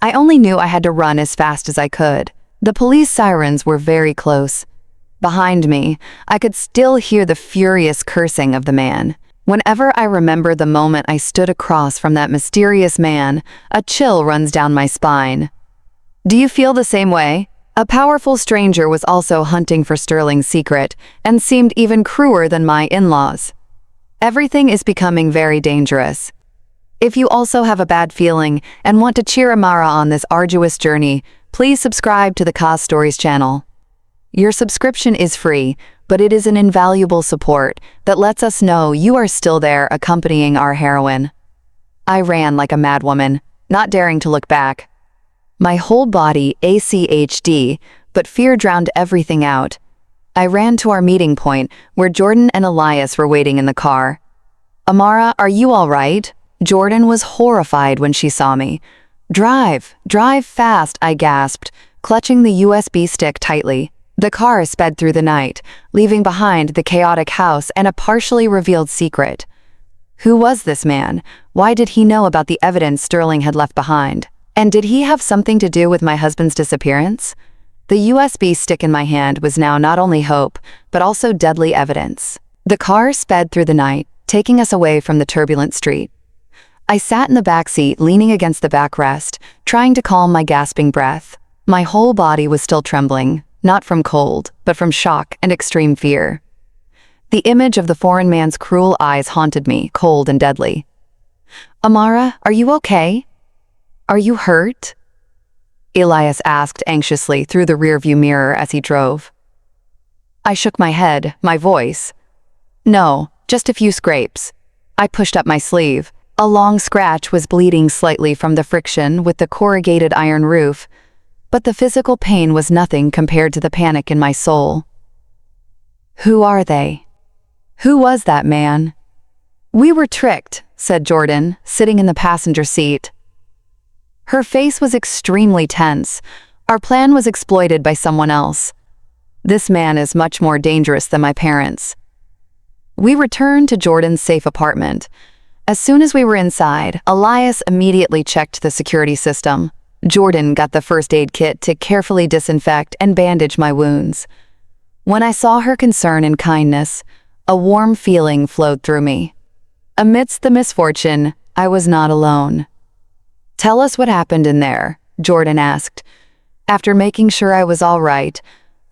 I only knew I had to run as fast as I could. The police sirens were very close. Behind me, I could still hear the furious cursing of the man. Whenever I remember the moment I stood across from that mysterious man, a chill runs down my spine. Do you feel the same way? A powerful stranger was also hunting for Sterling's secret, and seemed even crueler than my in-laws. Everything is becoming very dangerous. If you also have a bad feeling and want to cheer Amara on this arduous journey, please subscribe to the Cause Stories channel. Your subscription is free, but it is an invaluable support that lets us know you are still there accompanying our heroine. I ran like a madwoman, not daring to look back. My whole body ACHD, but fear drowned everything out. I ran to our meeting point, where Jordan and Elias were waiting in the car. "Amara, are you all right?" Jordan was horrified when she saw me. Drive fast," I gasped, clutching the USB stick tightly. The car sped through the night, leaving behind the chaotic house and a partially revealed secret. Who was this man? Why did he know about the evidence Sterling had left behind? And did he have something to do with my husband's disappearance? The USB stick in my hand was now not only hope, but also deadly evidence. The car sped through the night, taking us away from the turbulent street. I sat in the back seat, leaning against the backrest, trying to calm my gasping breath. My whole body was still trembling, not from cold, but from shock and extreme fear. The image of the foreign man's cruel eyes haunted me, cold and deadly. "Amara, are you okay? Are you hurt?" Elias asked anxiously through the rearview mirror as he drove. I shook my head, my voice. "No, just a few scrapes." I pushed up my sleeve. A long scratch was bleeding slightly from the friction with the corrugated iron roof. but the physical pain was nothing compared to the panic in my soul. Who are they? Who was that man? We were tricked, said Jordan, sitting in the passenger seat. Her face was extremely tense. Our plan was exploited by someone else. This man is much more dangerous than my parents. We returned to Jordan's safe apartment. As soon as we were inside, Elias immediately checked the security system. Jordan got the first aid kit to carefully disinfect and bandage my wounds. When I saw her concern and kindness, a warm feeling flowed through me. Amidst the misfortune, I was not alone. Tell us what happened in there, Jordan asked. After making sure I was all right,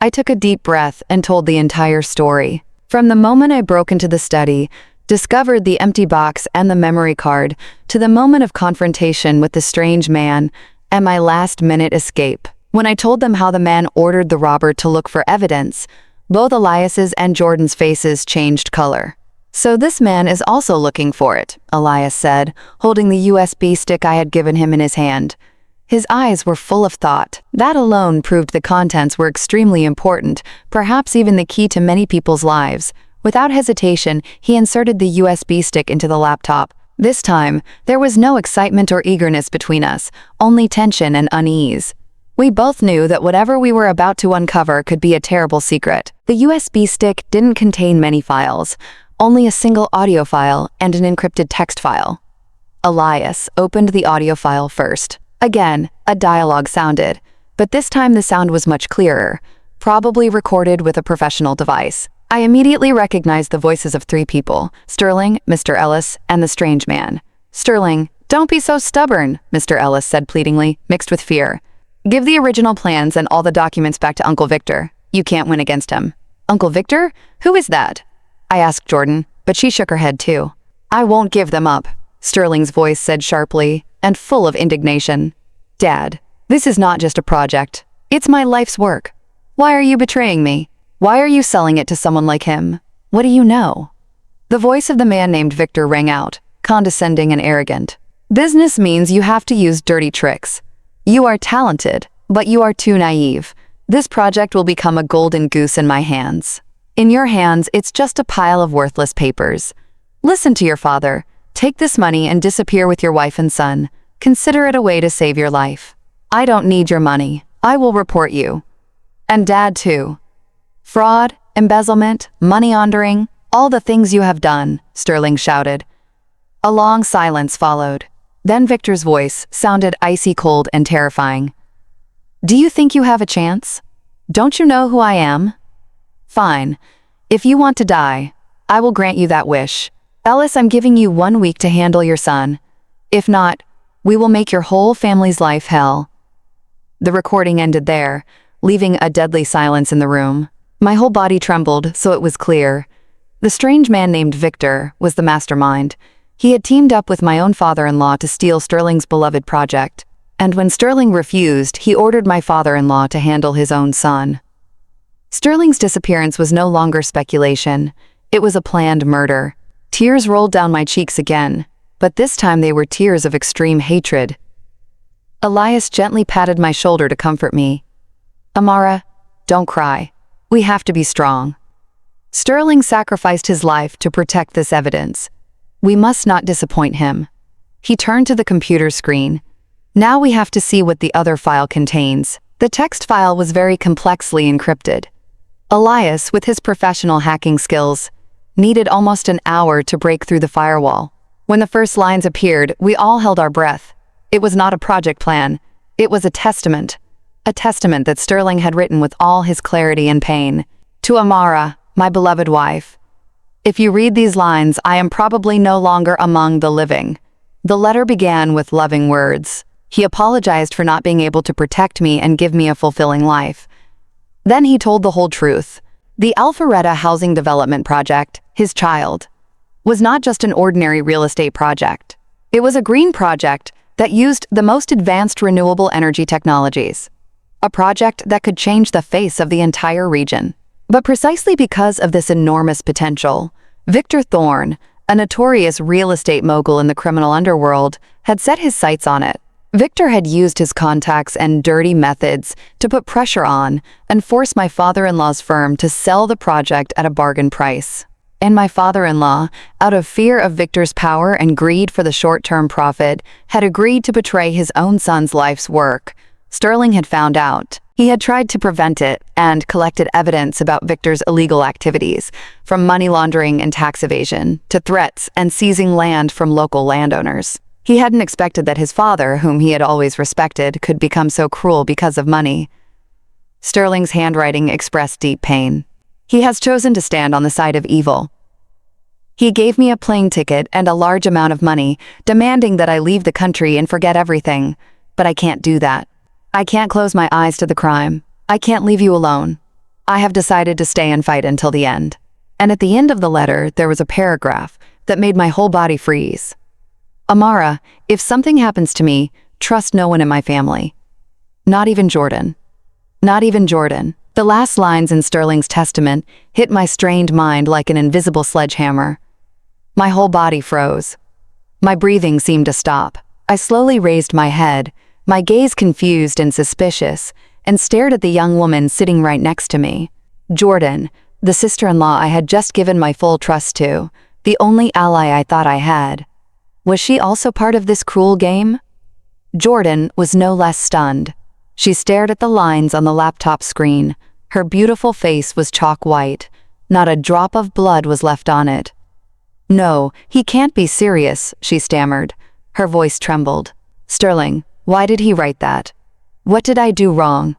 I took a deep breath and told the entire story. From the moment I broke into the study, discovered the empty box and the memory card, to the moment of confrontation with the strange man and my last-minute escape. When I told them how the man ordered the robber to look for evidence, both Elias's and Jordan's faces changed color. So this man is also looking for it, Elias said, holding the USB stick I had given him in his hand. His eyes were full of thought. That alone proved the contents were extremely important, perhaps even the key to many people's lives. Without hesitation, he inserted the USB stick into the laptop. This time, there was no excitement or eagerness between us, only tension and unease. We both knew that whatever we were about to uncover could be a terrible secret. The USB stick didn't contain many files, only a single audio file and an encrypted text file. Elias opened the audio file first. Again, a dialogue sounded, but this time the sound was much clearer, probably recorded with a professional device. I immediately recognized the voices of three people, Sterling, Mr. Ellis, and the strange man. Sterling, "Don't be so stubborn," Mr. Ellis said pleadingly, mixed with fear. "Give the original plans and all the documents back to Uncle Victor. You can't win against him." "Uncle Victor? Who is that?" I asked Jordan, but she shook her head too. "I won't give them up," Sterling's voice said sharply and full of indignation. "Dad, this is not just a project. It's my life's work. Why are you betraying me? Why are you selling it to someone like him? What do you know?" The voice of the man named Victor rang out, condescending and arrogant. "Business means you have to use dirty tricks. You are talented, but you are too naive. This project will become a golden goose in my hands. In your hands, it's just a pile of worthless papers. Listen to your father. Take this money and disappear with your wife and son. Consider it a way to save your life. I don't need your money. I will report you. And Dad too. Fraud, embezzlement, money laundering, all the things you have done," Sterling shouted. A long silence followed. Then Victor's voice sounded icy cold and terrifying. "Do you think you have a chance? Don't you know who I am? Fine. If you want to die, I will grant you that wish. Ellis, I'm giving you 1 week to handle your son. If not, we will make your whole family's life hell." The recording ended there, leaving a deadly silence in the room. My whole body trembled, so it was clear. The strange man named Victor was the mastermind. He had teamed up with my own father-in-law to steal Sterling's beloved project. And when Sterling refused, he ordered my father-in-law to handle his own son. Sterling's disappearance was no longer speculation. It was a planned murder. Tears rolled down my cheeks again, but this time they were tears of extreme hatred. Elias gently patted my shoulder to comfort me. "Amara, don't cry. We have to be strong. Sterling sacrificed his life to protect this evidence. We must not disappoint him." He turned to the computer screen. "Now we have to see what the other file contains." The text file was very complexly encrypted. Elias, with his professional hacking skills, needed almost an hour to break through the firewall. When the first lines appeared, we all held our breath. It was not a project plan. It was a testament that Sterling had written with all his clarity and pain. "To Amara, my beloved wife. If you read these lines, I am probably no longer among the living." The letter began with loving words. He apologized for not being able to protect me and give me a fulfilling life. Then he told the whole truth. The Alpharetta Housing Development Project, his child, was not just an ordinary real estate project. It was a green project that used the most advanced renewable energy technologies. A project that could change the face of the entire region. But precisely because of this enormous potential, Victor Thorne, a notorious real estate mogul in the criminal underworld, had set his sights on it. Victor had used his contacts and dirty methods to put pressure on and force my father-in-law's firm to sell the project at a bargain price. And my father-in-law, out of fear of Victor's power and greed for the short-term profit, had agreed to betray his own son's life's work. Sterling had found out. He had tried to prevent it and collected evidence about Victor's illegal activities, from money laundering and tax evasion to threats and seizing land from local landowners. He hadn't expected that his father, whom he had always respected, could become so cruel because of money. Sterling's handwriting expressed deep pain. He has chosen to stand on the side of evil. He gave me a plane ticket and a large amount of money, demanding that I leave the country and forget everything. But I can't do that. I can't close my eyes to the crime. I can't leave you alone. I have decided to stay and fight until the end. And at the end of the letter, there was a paragraph that made my whole body freeze. Amara, if something happens to me, trust no one in my family. Not even Jordan. Not even Jordan. The last lines in Sterling's testament hit my strained mind like an invisible sledgehammer. My whole body froze. My breathing seemed to stop. I slowly raised my head, my gaze confused and suspicious, and stared at the young woman sitting right next to me. Jordan, the sister-in-law I had just given my full trust to, the only ally I thought I had. Was she also part of this cruel game? Jordan was no less stunned. She stared at the lines on the laptop screen. Her beautiful face was chalk white. Not a drop of blood was left on it. "No, he can't be serious," she stammered. Her voice trembled. "Sterling, why did he write that? What did I do wrong?"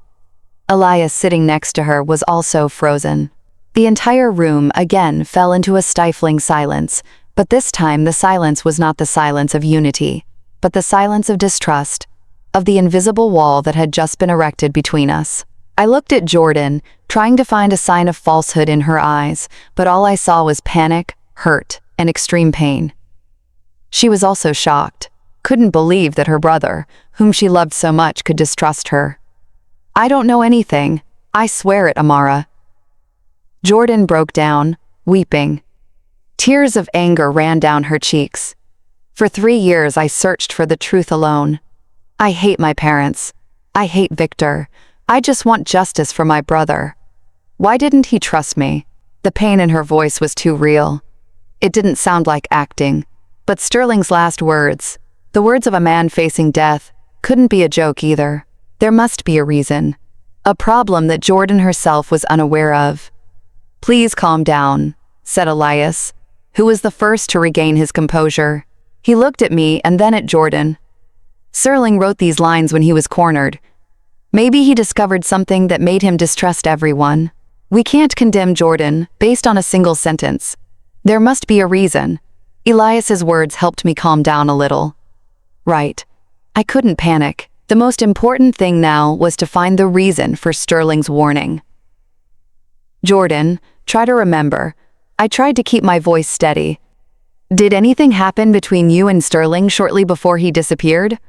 Elias, sitting next to her, was also frozen. The entire room again fell into a stifling silence, but this time the silence was not the silence of unity, but the silence of distrust, of the invisible wall that had just been erected between us. I looked at Jordan, trying to find a sign of falsehood in her eyes, but all I saw was panic, hurt, and extreme pain. She was also shocked, couldn't believe that her brother, whom she loved so much, could distrust her. "I don't know anything. I swear it, Amara." Jordan broke down, weeping. Tears of anger ran down her cheeks. "For 3 years I searched for the truth alone. I hate my parents. I hate Victor. I just want justice for my brother. Why didn't he trust me?" The pain in her voice was too real. It didn't sound like acting, but Sterling's last words, the words of a man facing death, couldn't be a joke either. There must be a reason, a problem that Jordan herself was unaware of. "Please calm down," said Elias, who was the first to regain his composure. He looked at me and then at Jordan. Sterling wrote these lines when he was cornered. Maybe he discovered something that made him distrust everyone. We can't condemn Jordan based on a single sentence. There must be a reason. Elias's words helped me calm down a little. Right. I couldn't panic. The most important thing now was to find the reason for Sterling's warning. "Jordan, try to remember." I tried to keep my voice steady. "Did anything happen between you and Sterling shortly before he disappeared?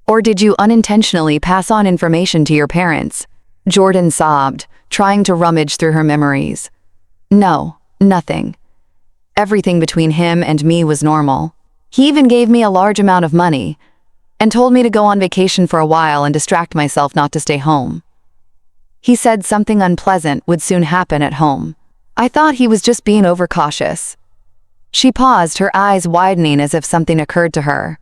Or did you unintentionally pass on information to your parents?" Jordan sobbed, trying to rummage through her memories. "No, nothing. Everything between him and me was normal. He even gave me a large amount of money and told me to go on vacation for a while and distract myself not to stay home. He said something unpleasant would soon happen at home. I thought he was just being overcautious." She paused, her eyes widening as if something occurred to her.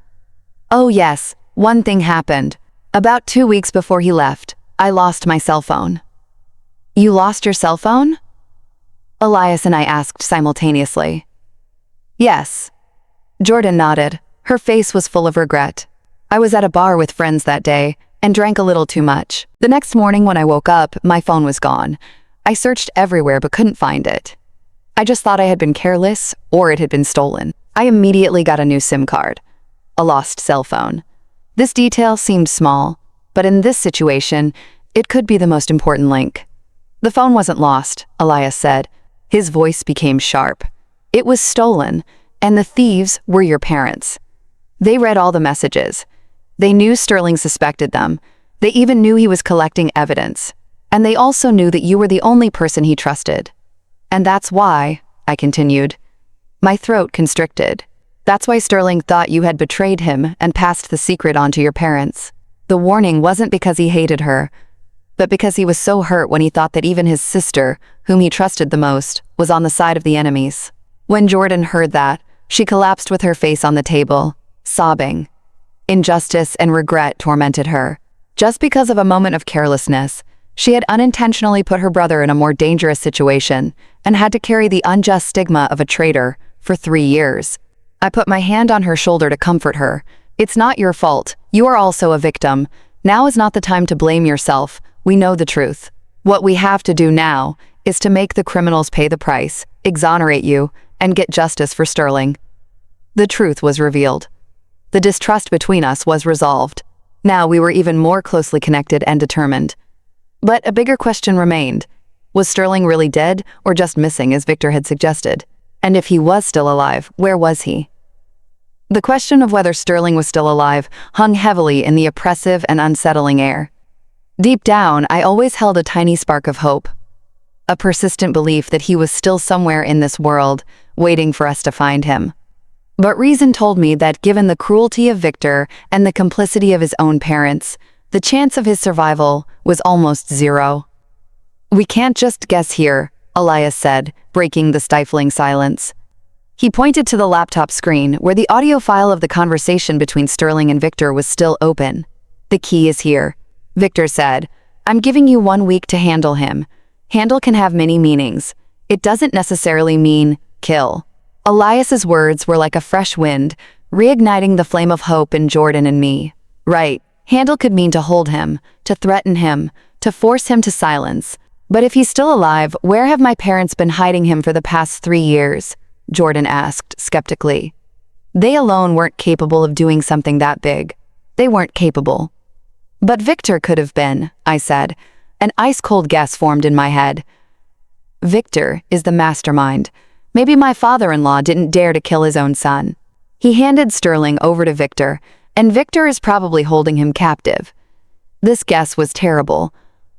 "Oh yes, one thing happened. About 2 weeks before he left, I lost my cell phone." "You lost your cell phone?" Elias and I asked simultaneously. "Yes." Jordan nodded. Her face was full of regret. "I was at a bar with friends that day and drank a little too much. The next morning when I woke up, my phone was gone. I searched everywhere but couldn't find it. I just thought I had been careless or it had been stolen. I immediately got a new SIM card. A lost cell phone. This detail seemed small, but in this situation, it could be the most important link. "The phone wasn't lost," Elias said. His voice became sharp. "It was stolen, and the thieves were your parents. They read all the messages. They knew Sterling suspected them. They even knew he was collecting evidence. And they also knew that you were the only person he trusted. And that's why," I continued. My throat constricted. That's why Sterling thought you had betrayed him and passed the secret on to your parents. The warning wasn't because he hated her, but because he was so hurt when he thought that even his sister, whom he trusted the most, was on the side of the enemies. When Jordan heard that, she collapsed with her face on the table, sobbing. Injustice and regret tormented her. Just because of a moment of carelessness, she had unintentionally put her brother in a more dangerous situation and had to carry the unjust stigma of a traitor for 3 years. I put my hand on her shoulder to comfort her. It's not your fault. You are also a victim. Now is not the time to blame yourself. We know the truth. What we have to do now is to make the criminals pay the price, exonerate you, and get justice for Sterling. The truth was revealed. The distrust between us was resolved. Now we were even more closely connected and determined. But a bigger question remained. Was Sterling really dead or just missing as Victor had suggested? And if he was still alive, where was he? The question of whether Sterling was still alive hung heavily in the oppressive and unsettling air. Deep down, I always held a tiny spark of hope, a persistent belief that he was still somewhere in this world, waiting for us to find him. But reason told me that given the cruelty of Victor and the complicity of his own parents, the chance of his survival was almost zero. "We can't just guess here," Elias said, breaking the stifling silence. He pointed to the laptop screen where the audio file of the conversation between Sterling and Victor was still open. "The key is here," Victor said. "I'm giving you 1 week to handle him. Handle can have many meanings. It doesn't necessarily mean kill." Elias's words were like a fresh wind, reigniting the flame of hope in Jordan and me. Right, handle could mean to hold him, to threaten him, to force him to silence. But if he's still alive, where have my parents been hiding him for the past 3 years? Jordan asked, skeptically. They alone weren't capable of doing something that big. They weren't capable. But Victor could have been, I said. An ice-cold guess formed in my head. Victor is the mastermind. Maybe my father-in-law didn't dare to kill his own son. He handed Sterling over to Victor, and Victor is probably holding him captive. This guess was terrible,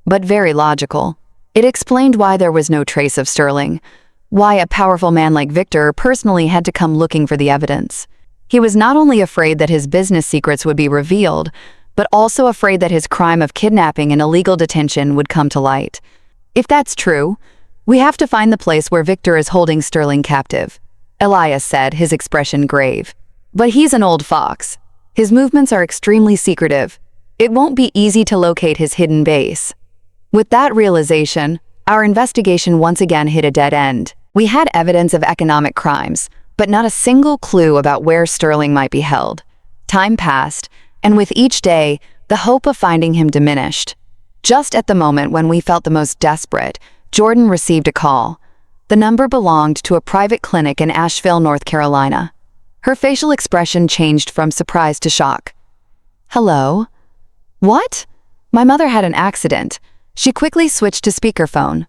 but very logical. It explained why there was no trace of Sterling, why a powerful man like Victor personally had to come looking for the evidence. He was not only afraid that his business secrets would be revealed, but also afraid that his crime of kidnapping and illegal detention would come to light. If that's true, we have to find the place where Victor is holding Sterling captive, Elias said, his expression grave. But he's an old fox. His movements are extremely secretive. It won't be easy to locate his hidden base. With that realization, our investigation once again hit a dead end. We had evidence of economic crimes, but not a single clue about where Sterling might be held. Time passed, and with each day, the hope of finding him diminished. Just at the moment when we felt the most desperate, Jordan received a call. The number belonged to a private clinic in Asheville, North Carolina. Her facial expression changed from surprise to shock. Hello? What? My mother had an accident. She quickly switched to speakerphone.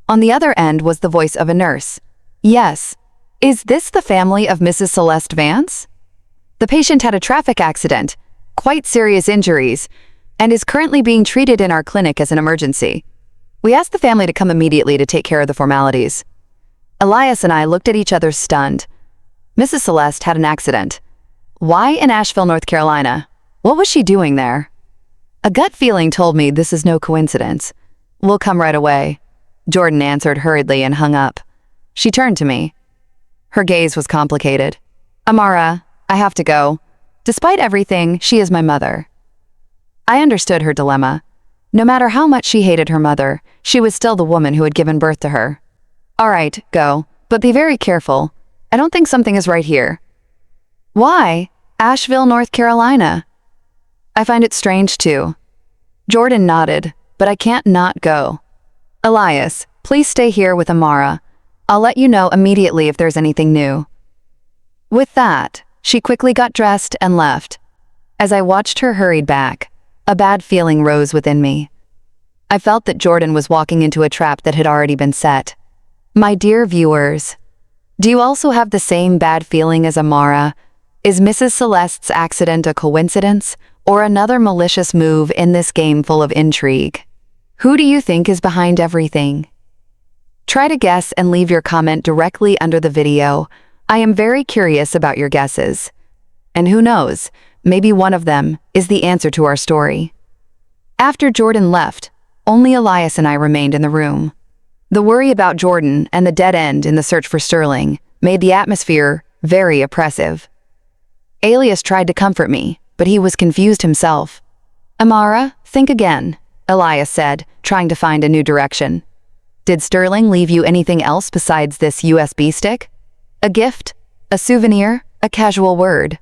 On the other end was the voice of a nurse. Yes. Is this the family of Mrs. Celeste Vance? The patient had a traffic accident, quite serious injuries, and is currently being treated in our clinic as an emergency. We asked the family to come immediately to take care of the formalities. Elias and I looked at each other stunned. Mrs. Celeste had an accident. Why in Asheville, North Carolina? What was she doing there? A gut feeling told me this is no coincidence. We'll come right away, Jordan answered hurriedly and hung up. She turned to me. Her gaze was complicated. Amara, I have to go. Despite everything, she is my mother. I understood her dilemma. No matter how much she hated her mother, she was still the woman who had given birth to her. All right, go, but be very careful. I don't think something is right here. Why? Asheville, North Carolina. I find it strange too. Jordan nodded, but I can't not go. Elias, please stay here with Amara. I'll let you know immediately if there's anything new. With that, she quickly got dressed and left. As I watched her hurried back, a bad feeling rose within me. I felt that Jordan was walking into a trap that had already been set. My dear viewers, do you also have the same bad feeling as Amara? Is Mrs. Celeste's accident a coincidence or another malicious move in this game full of intrigue? Who do you think is behind everything? Try to guess and leave your comment directly under the video. I am very curious about your guesses. And who knows, maybe one of them is the answer to our story. After Jordan left, only Elias and I remained in the room. The worry about Jordan and the dead end in the search for Sterling made the atmosphere very oppressive. Elias tried to comfort me, but he was confused himself. Amara, think again, Elias said, trying to find a new direction. Did Sterling leave you anything else besides this USB stick? A gift? A souvenir? A casual word?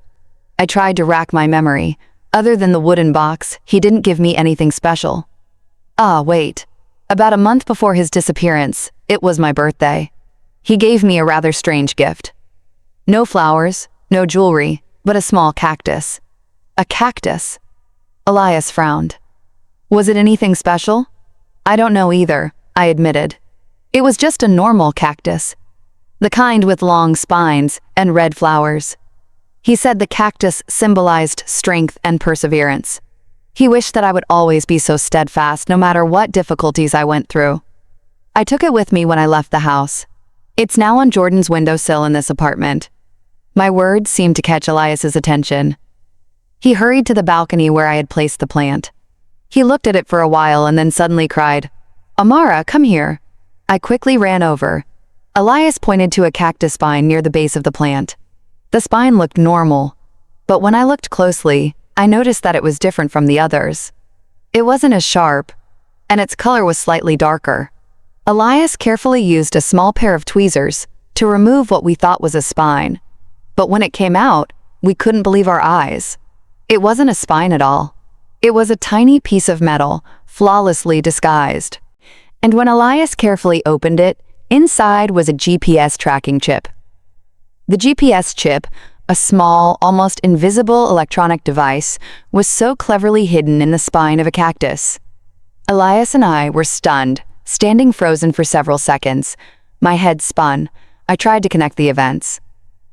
I tried to rack my memory. Other than the wooden box, he didn't give me anything special. Ah, wait. About a month before his disappearance, it was my birthday. He gave me a rather strange gift. No flowers, no jewelry, but a small cactus. A cactus? Elias frowned. Was it anything special? I don't know either, I admitted. It was just a normal cactus. The kind with long spines and red flowers. He said the cactus symbolized strength and perseverance. He wished that I would always be so steadfast no matter what difficulties I went through. I took it with me when I left the house. It's now on Jordan's windowsill in this apartment. My words seemed to catch Elias's attention. He hurried to the balcony where I had placed the plant. He looked at it for a while and then suddenly cried, Amara, come here. I quickly ran over. Elias pointed to a cactus spine near the base of the plant. The spine looked normal, but when I looked closely, I noticed that it was different from the others. It wasn't as sharp, and its color was slightly darker. Elias carefully used a small pair of tweezers to remove what we thought was a spine. But when it came out, we couldn't believe our eyes. It wasn't a spine at all. It was a tiny piece of metal, flawlessly disguised. And when Elias carefully opened it, inside was a GPS tracking chip. The GPS chip, a small, almost invisible electronic device, was so cleverly hidden in the spine of a cactus. Elias and I were stunned, standing frozen for several seconds. My head spun. I tried to connect the events.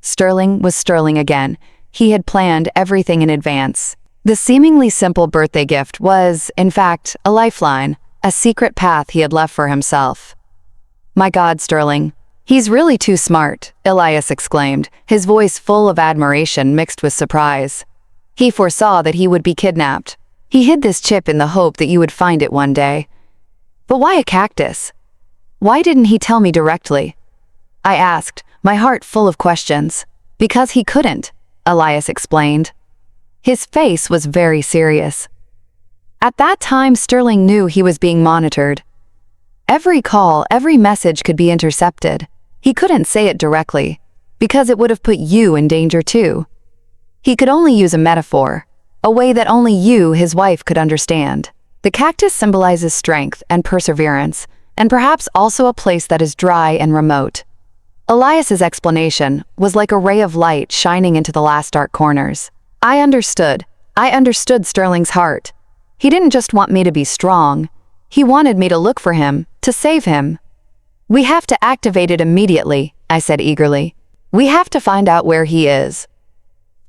Sterling was Sterling again. He had planned everything in advance. The seemingly simple birthday gift was, in fact, a lifeline, a secret path he had left for himself. My God, Sterling. He's really too smart, Elias exclaimed, his voice full of admiration mixed with surprise. He foresaw that he would be kidnapped. He hid this chip in the hope that you would find it one day. But why a cactus? Why didn't he tell me directly? I asked, my heart full of questions. Because he couldn't, Elias explained. His face was very serious. At that time, Sterling knew he was being monitored. Every call, every message could be intercepted. He couldn't say it directly, because it would have put you in danger too. He could only use a metaphor, a way that only you, his wife, could understand. The cactus symbolizes strength and perseverance, and perhaps also a place that is dry and remote. Elias's explanation was like a ray of light shining into the last dark corners. I understood Sterling's heart. He didn't just want me to be strong. He wanted me to look for him, to save him. We have to activate it immediately, I said eagerly. We have to find out where he is.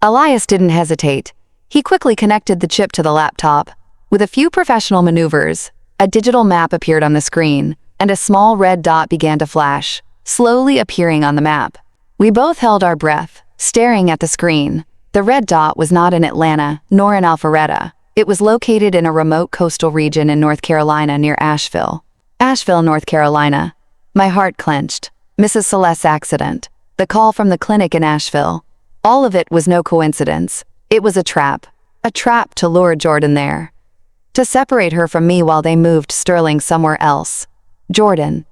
Elias didn't hesitate. He quickly connected the chip to the laptop. With a few professional maneuvers, a digital map appeared on the screen, and a small red dot began to flash, slowly appearing on the map. We both held our breath, staring at the screen. The red dot was not in Atlanta, nor in Alpharetta. It was located in a remote coastal region in North Carolina near Asheville. Asheville, North Carolina. My heart clenched. Mrs. Celeste's accident. The call from the clinic in Asheville. All of it was no coincidence. It was a trap to lure Jordan there. To separate her from me while they moved Sterling somewhere else. Jordan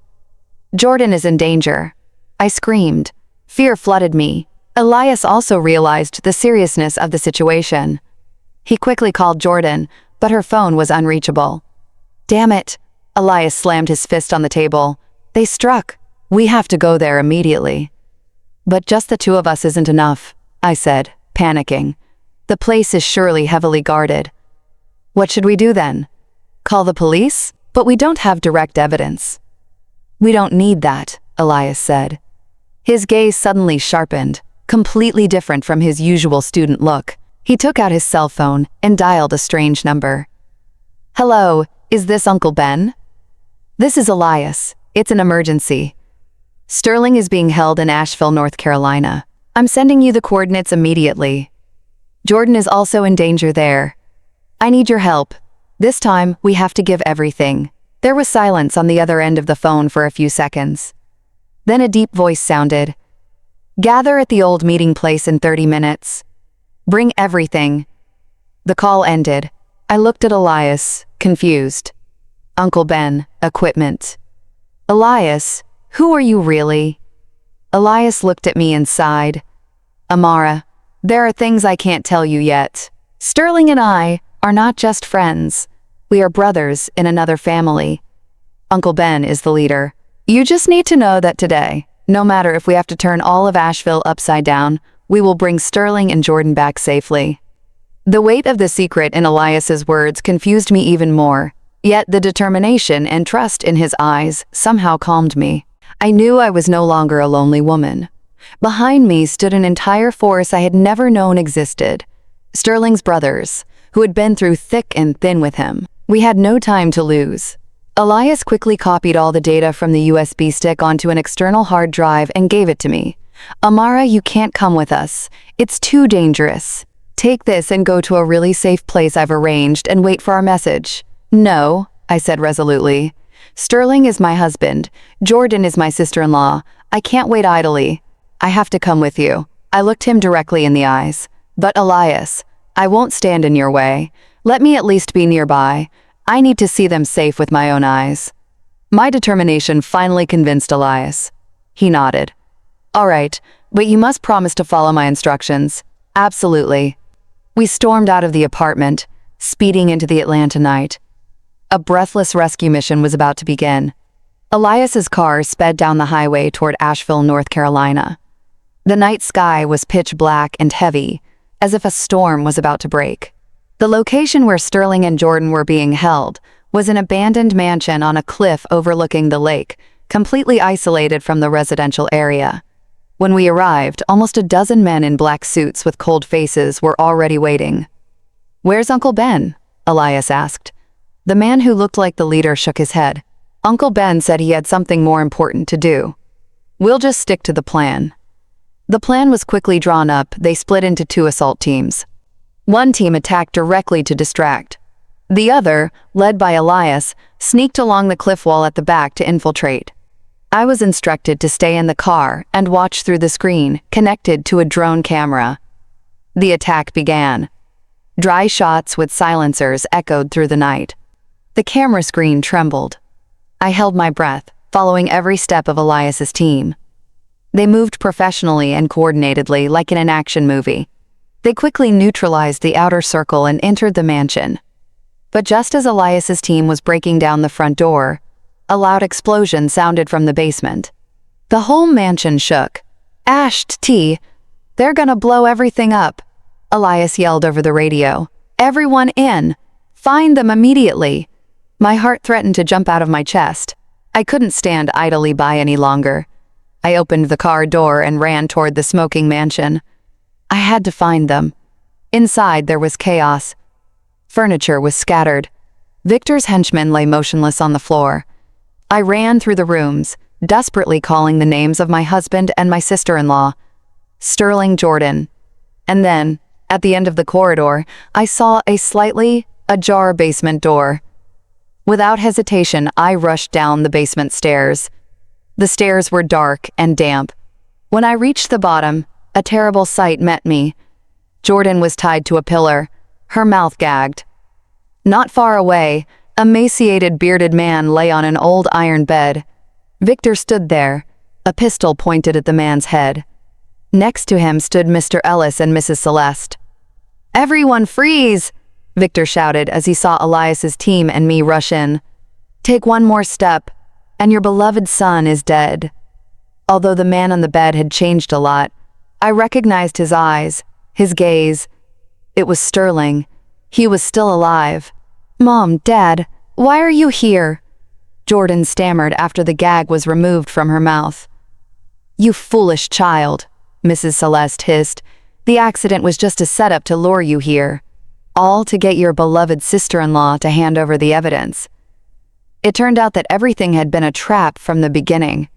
is in danger. I screamed. Fear flooded me. Elias also realized the seriousness of the situation. He quickly called Jordan, but her phone was unreachable. Damn it! Elias slammed his fist on the table. They struck. We have to go there immediately. But just the two of us isn't enough, I said, panicking. The place is surely heavily guarded. What should we do then? Call the police? But we don't have direct evidence. We don't need that, Elias said. His gaze suddenly sharpened, completely different from his usual student look. He took out his cell phone and dialed a strange number. Hello, is this Uncle Ben? This is Elias. It's an emergency. Sterling is being held in Asheville, North Carolina. I'm sending you the coordinates immediately. Jordan is also in danger there. I need your help. This time, we have to give everything." There was silence on the other end of the phone for a few seconds. Then a deep voice sounded. "Gather at the old meeting place in 30 minutes. Bring everything." The call ended. I looked at Elias, confused. "Uncle Ben, equipment." "Elias, who are you really?" Elias looked at me and sighed. "Amara, there are things I can't tell you yet. Sterling and I are not just friends. We are brothers in another family. Uncle Ben is the leader. You just need to know that today, no matter if we have to turn all of Asheville upside down, we will bring Sterling and Jordan back safely." The weight of the secret in Elias's words confused me even more, yet the determination and trust in his eyes somehow calmed me. I knew I was no longer a lonely woman. Behind me stood an entire force I had never known existed. Sterling's brothers, who had been through thick and thin with him. We had no time to lose. Elias quickly copied all the data from the USB stick onto an external hard drive and gave it to me. "Amara, you can't come with us. It's too dangerous. Take this and go to a really safe place I've arranged and wait for our message." "No," I said resolutely. "Sterling is my husband. Jordan is my sister-in-law. I can't wait idly. I have to come with you." I looked him directly in the eyes. "But Elias, I won't stand in your way. Let me at least be nearby. I need to see them safe with my own eyes." My determination finally convinced Elias. He nodded. "All right, but you must promise to follow my instructions." "Absolutely." We stormed out of the apartment, speeding into the Atlanta night. A breathless rescue mission was about to begin. Elias's car sped down the highway toward Asheville, North Carolina. The night sky was pitch black and heavy, as if a storm was about to break. The location where Sterling and Jordan were being held was an abandoned mansion on a cliff overlooking the lake, completely isolated from the residential area. When we arrived, almost a dozen men in black suits with cold faces were already waiting. "Where's Uncle Ben?" Elias asked. The man who looked like the leader shook his head. "Uncle Ben said he had something more important to do. We'll just stick to the plan." The plan was quickly drawn up. They split into 2 assault teams. One team attacked directly to distract. The other, led by Elias, sneaked along the cliff wall at the back to infiltrate. I was instructed to stay in the car and watch through the screen, connected to a drone camera. The attack began. Dry shots with silencers echoed through the night. The camera screen trembled. I held my breath, following every step of Elias's team. They moved professionally and coordinatedly like in an action movie. They quickly neutralized the outer circle and entered the mansion. But just as Elias's team was breaking down the front door, a loud explosion sounded from the basement. The whole mansion shook. "Ashed tea! They're gonna blow everything up!" Elias yelled over the radio. "Everyone in! Find them immediately!" My heart threatened to jump out of my chest. I couldn't stand idly by any longer. I opened the car door and ran toward the smoking mansion. I had to find them. Inside there was chaos. Furniture was scattered. Victor's henchmen lay motionless on the floor. I ran through the rooms, desperately calling the names of my husband and my sister-in-law, Sterling, Jordan. And then, at the end of the corridor, I saw a slightly ajar basement door. Without hesitation, I rushed down the basement stairs. The stairs were dark and damp. When I reached the bottom, a terrible sight met me. Jordan was tied to a pillar, her mouth gagged. Not far away, a emaciated bearded man lay on an old iron bed. Victor stood there, a pistol pointed at the man's head. Next to him stood Mr. Ellis and Mrs. Celeste. "Everyone freeze!" Victor shouted as he saw Elias's team and me rush in. "Take one more step, and your beloved son is dead." Although the man on the bed had changed a lot, I recognized his eyes, his gaze. It was Sterling. He was still alive. "Mom, Dad, why are you here?" Jordan stammered after the gag was removed from her mouth. "You foolish child," Mrs. Celeste hissed. "The accident was just a setup to lure you here. All to get your beloved sister-in-law to hand over the evidence." It turned out that everything had been a trap from the beginning.